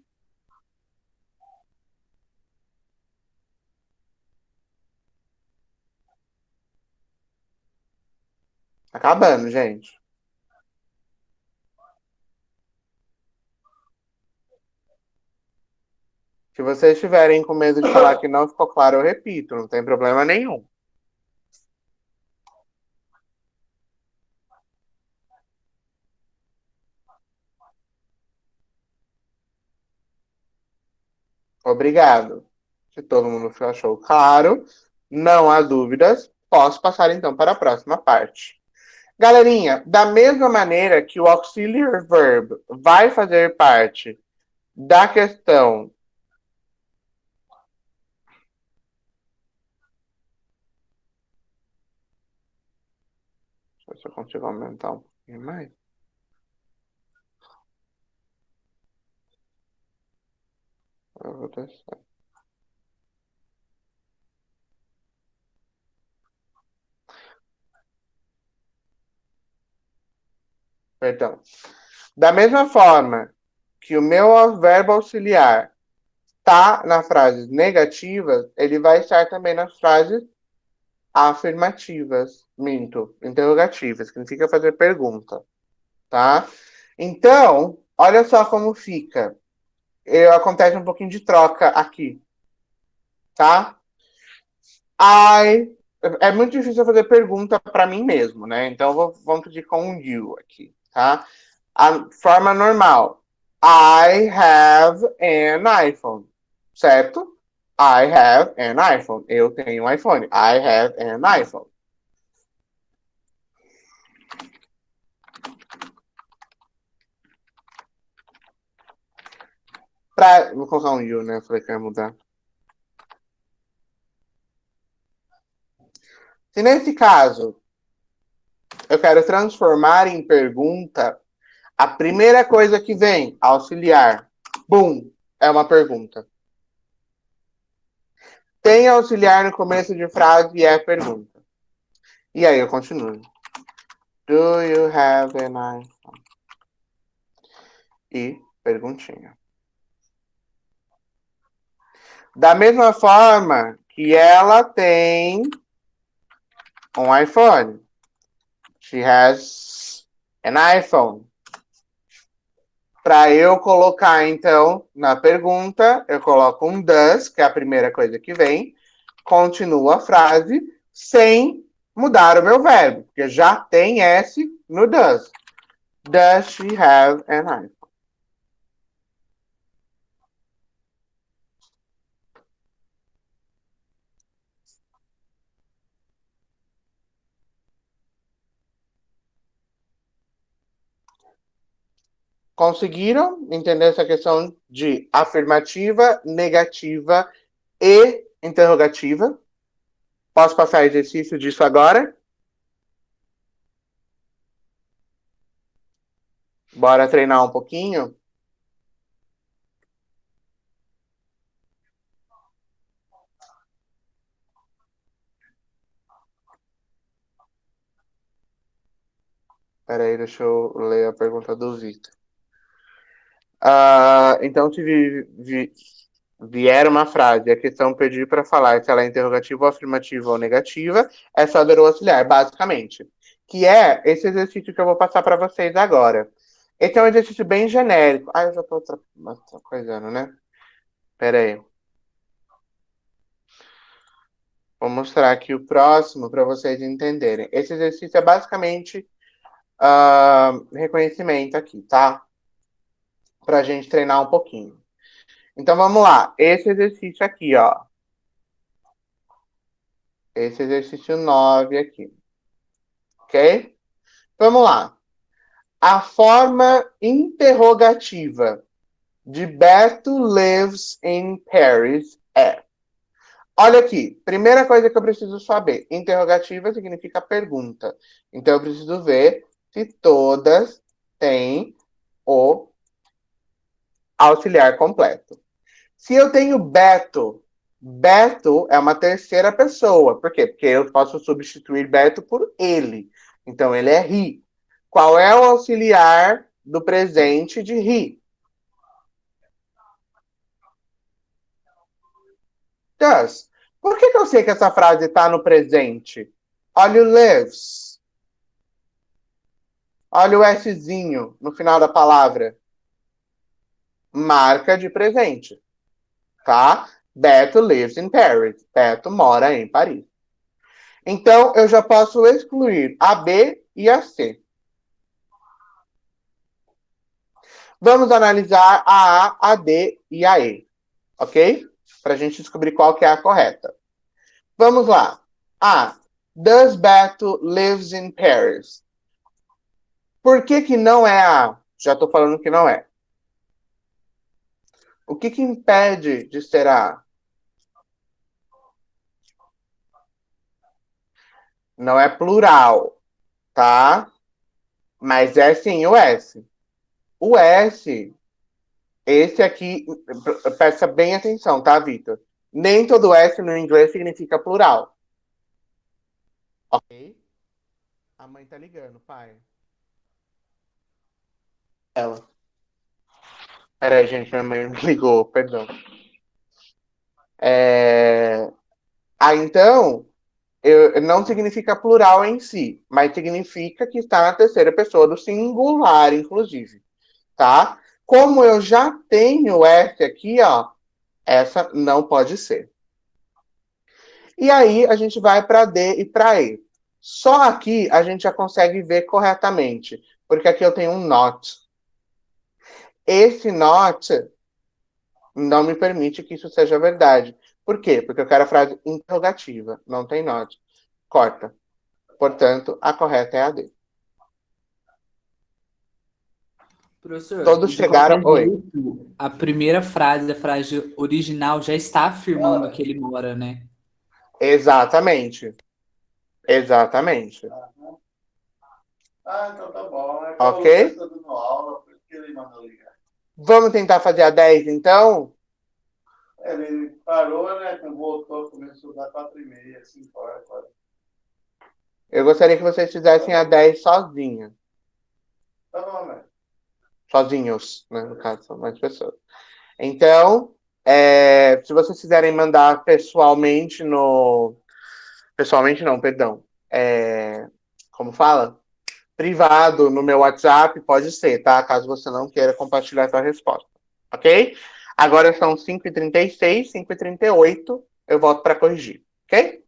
Acabando, gente. Se vocês estiverem com medo de falar que não ficou claro, eu repito, não tem problema nenhum. Obrigado. Se todo mundo achou claro, não há dúvidas, posso passar então para a próxima parte. Galerinha, da mesma maneira que o auxiliary verb vai fazer parte da questão deixa eu ver se eu consigo aumentar um pouquinho mais. Eu vou testar. Perdão. Da mesma forma que o meu verbo auxiliar está nas frases negativas, ele vai estar também nas frases afirmativas. Minto, interrogativas, significa fazer pergunta, tá? Então, olha só como fica. Acontece um pouquinho de troca aqui, tá? É muito difícil fazer pergunta para mim mesmo, né? Então, vamos pedir com um you aqui, tá? A forma normal. I have an iPhone, certo? I have an iPhone. Eu tenho um iPhone. I have an iPhone. Vou colocar um you, né? Falei que ia mudar. Se nesse caso eu quero transformar em pergunta, a primeira coisa que vem, auxiliar, bum, é uma pergunta. Tem auxiliar no começo de frase e é pergunta. E aí eu continuo. Do you have an iPhone? E perguntinha. Da mesma forma que ela tem um iPhone. She has an iPhone. Para eu colocar, então, na pergunta, eu coloco um does, que é a primeira coisa que vem, continuo a frase sem mudar o meu verbo, porque já tem S no does. Does she have an iPhone? Conseguiram entender essa questão de afirmativa, negativa e interrogativa? Posso passar exercício disso agora? Bora treinar um pouquinho? Peraí, deixa eu ler a pergunta do Vitor. Então, se vier uma frase, a questão pedir para falar se ela é interrogativa, afirmativa ou negativa, é só dar o auxiliar, basicamente. que é esse exercício que eu vou passar para vocês agora. Esse é um exercício bem genérico. Ah, eu já estou outra coisando, né? Pera aí. Vou mostrar aqui o próximo para vocês entenderem. Esse exercício é basicamente reconhecimento aqui, tá? Para a gente treinar um pouquinho. Então vamos lá. Esse exercício aqui, ó. Esse exercício 9 aqui. Ok? Vamos lá. A forma interrogativa de Beto lives in Paris é. Olha aqui, primeira coisa que eu preciso saber. Interrogativa significa pergunta. Então eu preciso ver se todas têm o auxiliar completo. Se eu tenho Beto, Beto é uma terceira pessoa. Por quê? Porque eu posso substituir Beto por ele. Então ele é he. Qual é o auxiliar do presente de he? Does. Por que eu sei que essa frase está no presente? Olha o lives. Olha o Szinho no final da palavra. Marca de presente. Tá? Beto lives in Paris. Beto mora em Paris. Então, eu já posso excluir a B e a C. Vamos analisar a A, a D e a E. Ok? Para a gente descobrir qual que é a correta. Vamos lá. A. Does Beto lives in Paris? Por que não é a? Já estou falando que não é. O que impede de ser a? Não é plural, tá? Mas é sim o S. O S, esse aqui, presta bem atenção, tá, Vitor? Nem todo S no inglês significa plural. Ok? A mãe tá ligando, pai. Ela. Peraí, gente, minha mãe me ligou, perdão. Então, não significa plural em si, mas significa que está na terceira pessoa do singular, inclusive, tá? Como eu já tenho S aqui, ó, essa não pode ser. E aí a gente vai para D e para E. Só aqui a gente já consegue ver corretamente, porque aqui eu tenho um not. Esse not não me permite que isso seja verdade. Por quê? Porque eu quero a frase interrogativa, não tem not. Corta. Portanto, a correta é a D. Professor, Todos e de qualquer chegaram. Oi. jeito, a primeira frase, a frase original, já está afirmando que ele mora, né? Exatamente. Exatamente. Ah, então tá bom. É que Ok? o Lucas tá dando aula, por isso que ele mandou ligar. Vamos tentar fazer a 10, então? Ele parou, né? Voltou, começou a dar 4h30, 5 horas, quase. Eu gostaria que vocês fizessem a 10 sozinha. Tá bom, né? Sozinhos, né? No caso, são mais pessoas. Então, se vocês quiserem mandar pessoalmente no. Pessoalmente não, perdão. Como fala? Privado no meu WhatsApp, pode ser, tá? Caso você não queira compartilhar sua resposta. Ok? Agora são 5h36, 5h38. Eu volto para corrigir. Ok?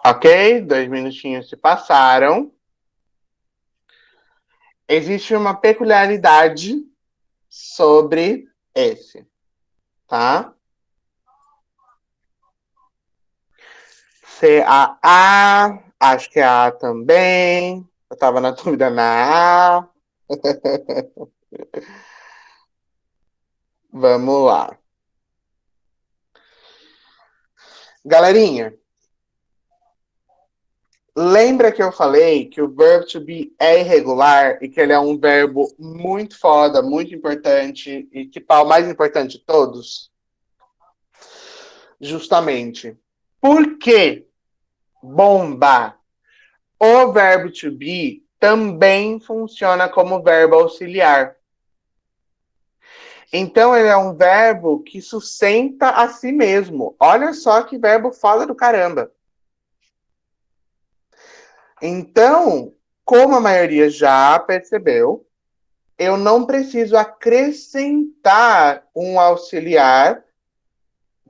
Ok? 2 minutinhos se passaram. Existe uma peculiaridade sobre esse, tá? C-A-A, acho que é A também. Eu tava na dúvida na A. Vamos lá. Galerinha, lembra que eu falei que o verbo to be é irregular e que ele é um verbo muito foda, muito importante e que pau mais importante de todos? Justamente. Por que bomba? O verbo to be também funciona como verbo auxiliar. Então, ele é um verbo que sustenta a si mesmo. Olha só que verbo foda do caramba. Então, como a maioria já percebeu, eu não preciso acrescentar um auxiliar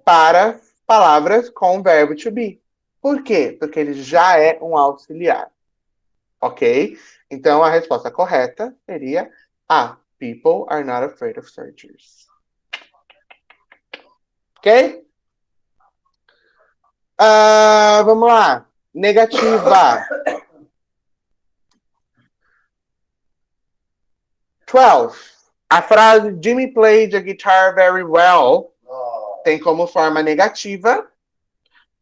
para palavras com verbo to be. Por quê? Porque ele já é um auxiliar. Ok? Então, a resposta correta seria A. People are not afraid of surgeries. Ok? Vamos lá. Negativa. 12. A frase Jimmy played the guitar very well tem como forma negativa.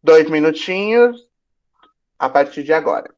2 minutinhos a partir de agora.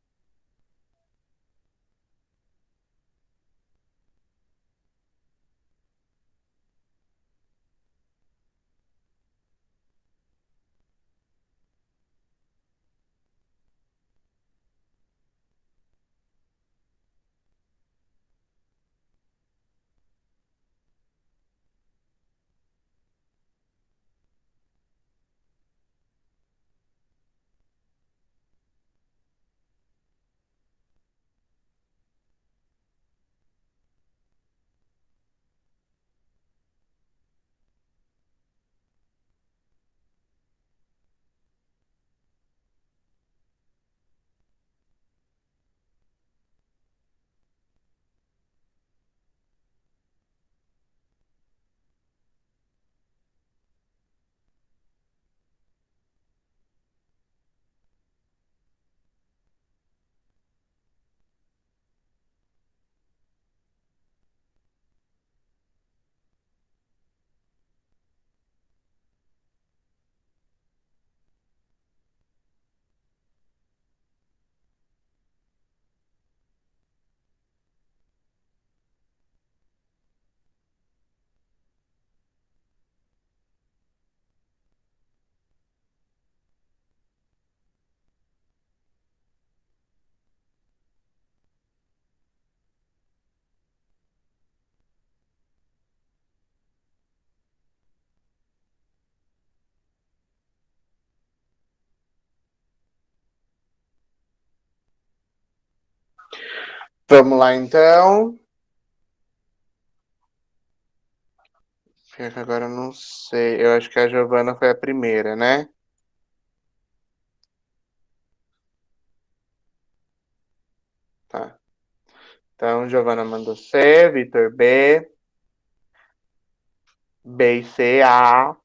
Vamos lá, então. Agora eu não sei. Eu acho que a Giovana foi a primeira, né? Tá. Então, Giovana mandou C, Vitor B. B e C, A.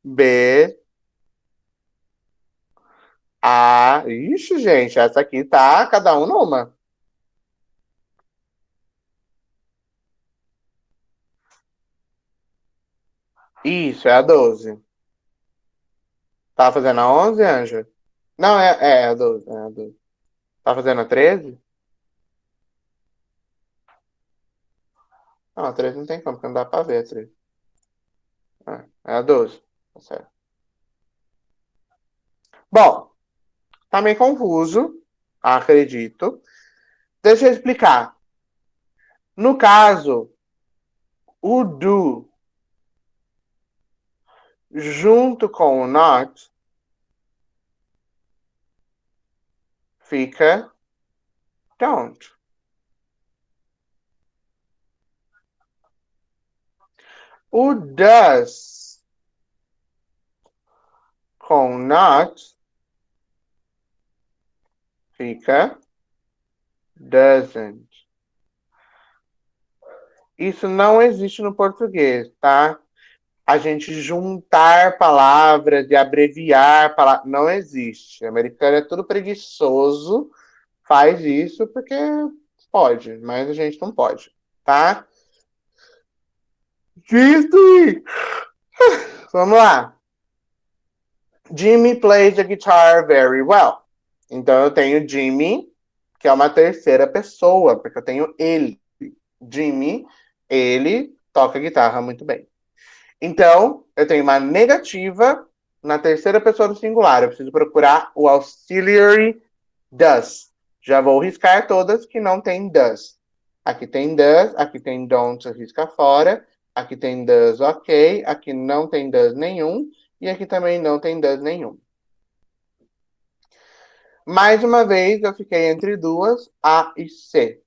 B. A. Ixi, gente, essa aqui tá cada um numa. Isso, é a 12. Tá fazendo a 11, Anja? Não, é a 12. É a 12. Tá fazendo a 13? Não, a 13 não tem como, porque não dá pra ver a 13. É a 12. Tá certo. Bom, tá meio confuso, acredito. Deixa eu explicar. No caso, o do junto com o not fica don't. O does com not Fica doesn't. Isso não existe no português, tá? A gente juntar palavras e abreviar palavras. Não existe. O americano é tudo preguiçoso, faz isso porque pode, mas a gente não pode, tá? Dito isso. Vamos lá. Jimmy plays the guitar very well. Então eu tenho Jimmy, que é uma terceira pessoa, porque eu tenho ele. Jimmy, ele toca guitarra muito bem. Então, eu tenho uma negativa na terceira pessoa do singular. Eu preciso procurar o auxiliary does. Já vou riscar todas que não tem does. Aqui tem does, aqui tem don't, risca fora. Aqui tem does, ok. Aqui não tem does nenhum. E aqui também não tem does nenhum. Mais uma vez, eu fiquei entre duas, A e C.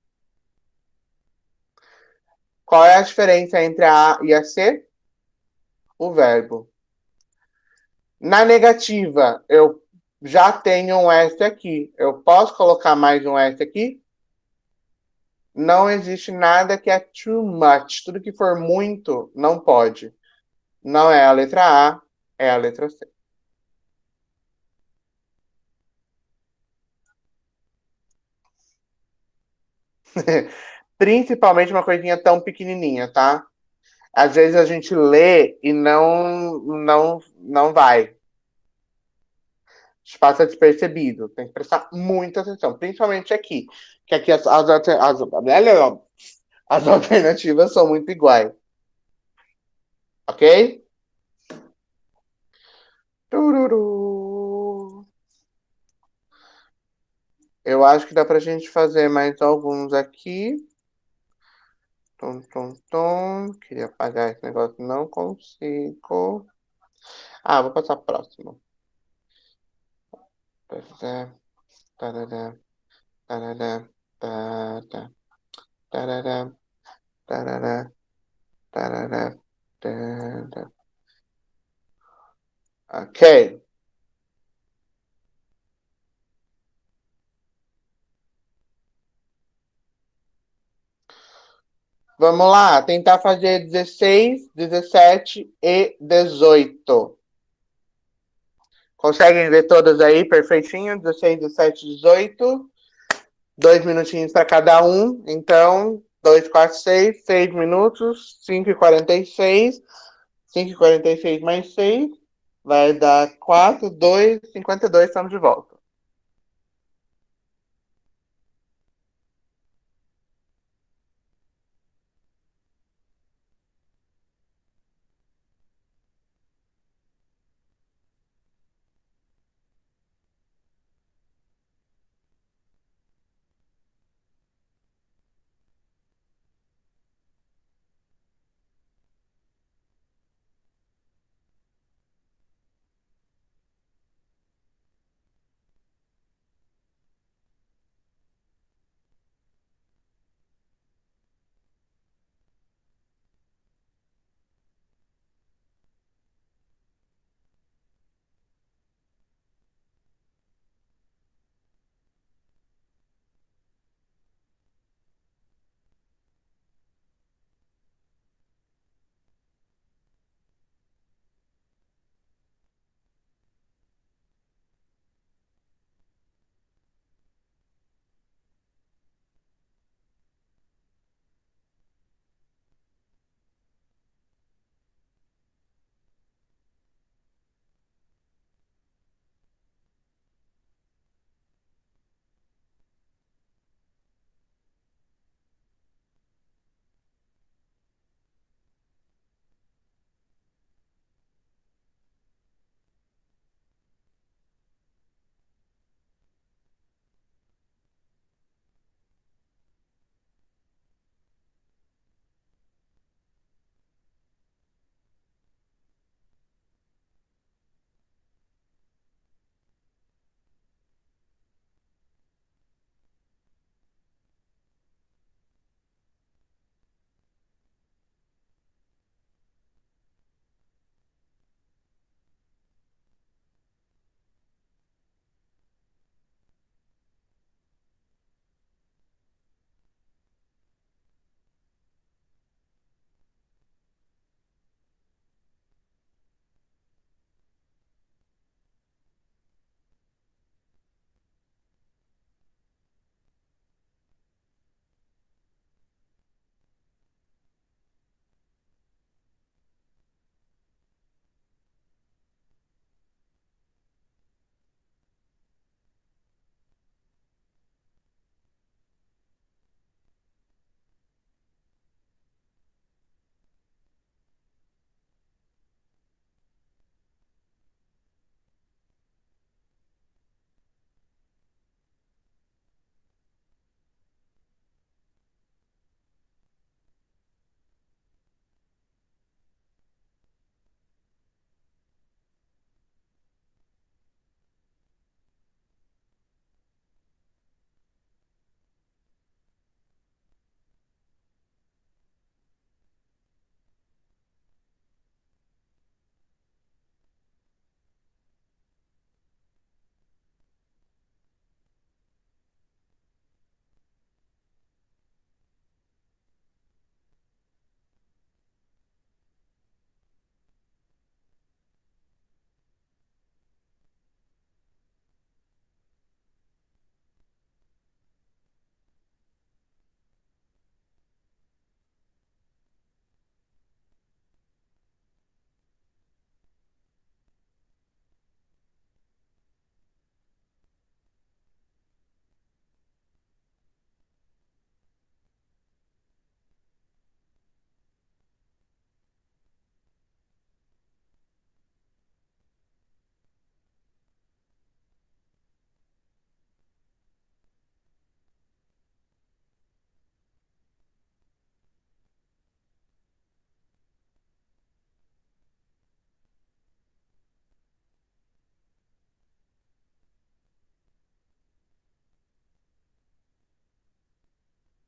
Qual é a diferença entre a A e a C? O verbo. Na negativa, eu já tenho um S aqui. Eu posso colocar mais um S aqui? Não existe nada que é too much. Tudo que for muito, não pode. Não é a letra A, é a letra C. Principalmente uma coisinha tão pequenininha, tá? Às vezes a gente lê e não vai. Passa despercebido. Tem que prestar muita atenção, principalmente aqui. Que aqui as alternativas são muito iguais. Ok? Tururu. Eu acho que dá pra gente fazer mais alguns aqui. Tum, tum, tum. Queria apagar esse negócio, não consigo. Ah, vou passar próximo. Tarará, tarará, tarará, tarará, tarará, tarará, tarará, tarará. Ok. Vamos lá, tentar fazer 16, 17 e 18. Conseguem ver todas aí perfeitinho? 16, 17, 18. 2 minutinhos para cada um. Então, 2, 4, 6, 6 minutos, 5h46. 5h46 mais 6 vai dar 4, 2, 52. Estamos de volta.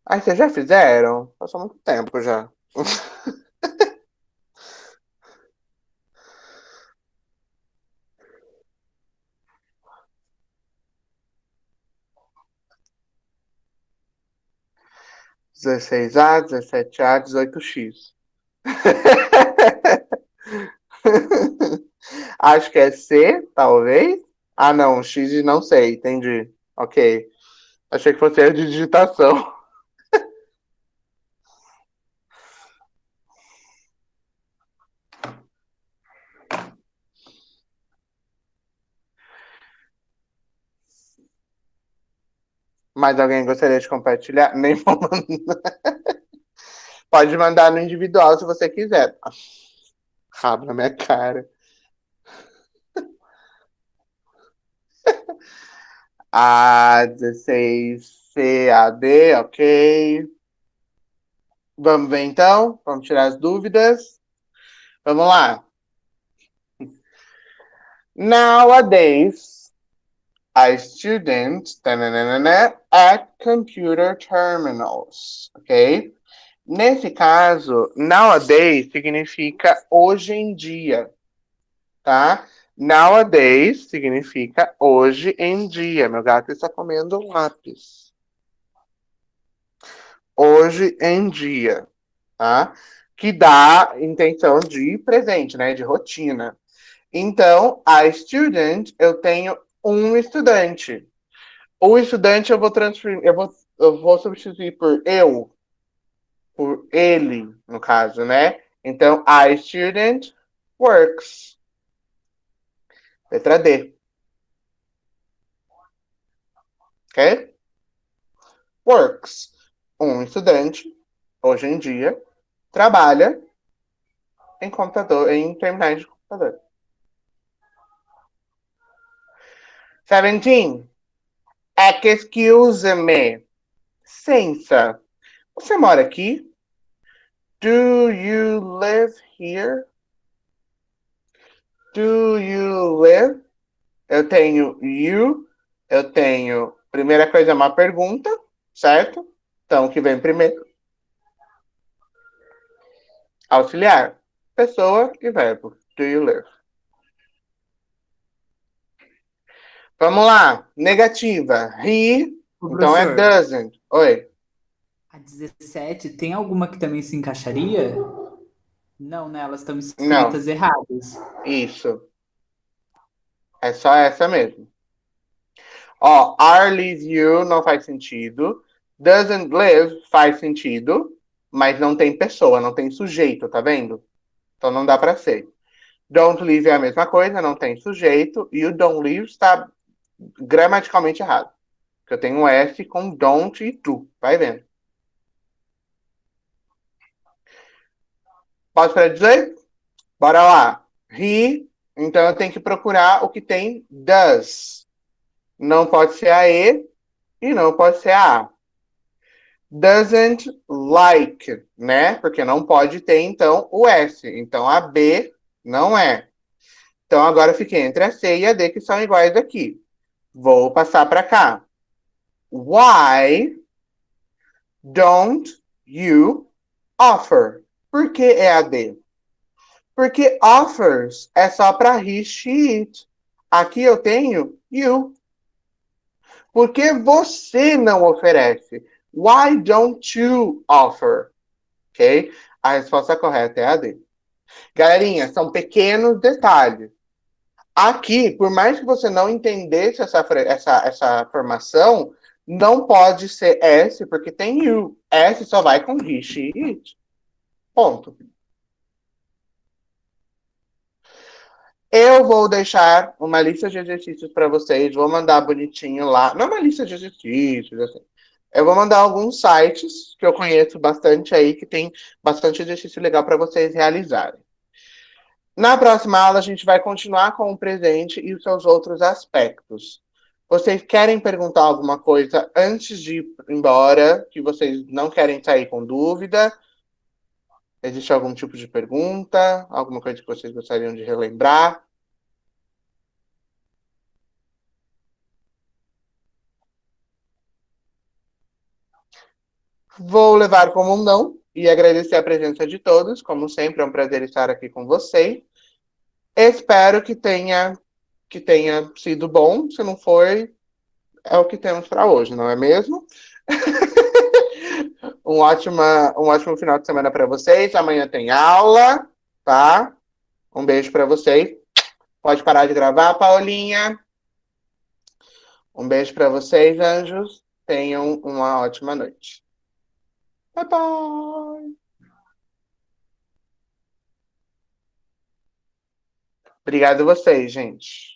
Ai, vocês já fizeram? Passou muito tempo já. 16A, 17A, 18X. Acho que é C, talvez. Ah, não, X não sei, entendi. Ok. Achei que fosse a de digitação. Mais alguém gostaria de compartilhar? Nem vou mandar. Pode mandar no individual se você quiser. Rabo na minha cara. A 16CAD, ok. Vamos ver então? Vamos tirar as dúvidas? Vamos lá. Nowadays, a student at computer terminals, ok? Nesse caso, nowadays significa hoje em dia, tá? Nowadays significa hoje em dia. Meu gato está comendo lápis. Hoje em dia, tá? Que dá intenção de presente, né? De rotina. Então, a student, eu tenho um estudante. O estudante eu vou transferir, eu vou substituir por ele, no caso, né? Então, a student works. Letra D. Ok? Works. Um estudante, hoje em dia, trabalha em computador, em terminais de computador. 17. Excuse me. Licença. Você mora aqui? Do you live here? Do you live? Eu tenho you. Eu tenho. Primeira coisa é uma pergunta, certo? Então, o que vem primeiro? Auxiliar. Pessoa e verbo. Do you live? Vamos lá. Negativa. He. Ô, Então é professor, doesn't. Oi. a 17 tem alguma que também se encaixaria? Não, né? Elas estão Não. escritas erradas. Isso. É só essa mesmo. Ó, are live you não faz sentido. Doesn't live faz sentido, mas não tem pessoa, não tem sujeito, tá vendo? Então não dá para ser. Don't live é a mesma coisa, não tem sujeito. E o don't live está gramaticalmente errado. Porque eu tenho um S com don't e to. Vai vendo. Posso para dizer? Bora lá. He, então eu tenho que procurar o que tem does. Não pode ser a E não pode ser a A. Doesn't like, né? Porque não pode ter, então, o S. Então, a B não é. Então, agora eu fiquei entre a C e a D, que são iguais aqui. Vou passar para cá. Why don't you offer? Por que é a D? Porque offers é só para he, she, it. Aqui eu tenho you. Por que você não oferece? Why don't you offer? Ok? A resposta correta é a D. Galerinha, são pequenos detalhes. Aqui, por mais que você não entendesse essa formação, não pode ser S, porque tem you. S só vai com he, she, it. Ponto. Eu vou deixar uma lista de exercícios para vocês, vou mandar bonitinho lá. Não é uma lista de exercícios, assim. Eu vou mandar alguns sites que eu conheço bastante aí, que tem bastante exercício legal para vocês realizarem. Na próxima aula, a gente vai continuar com o presente e os seus outros aspectos. Vocês querem perguntar alguma coisa antes de ir embora, que vocês não querem sair com dúvida? Existe algum tipo de pergunta? Alguma coisa que vocês gostariam de relembrar? Vou levar como um não e agradecer a presença de todos. Como sempre, é um prazer estar aqui com vocês. Espero que tenha sido bom. Se não foi, é o que temos para hoje, não é mesmo? Um ótimo final de semana para vocês. Amanhã tem aula, tá? Um beijo para vocês. Pode parar de gravar, Paulinha. Um beijo para vocês, anjos. Tenham uma ótima noite. Bye, bye. Obrigado a vocês, gente.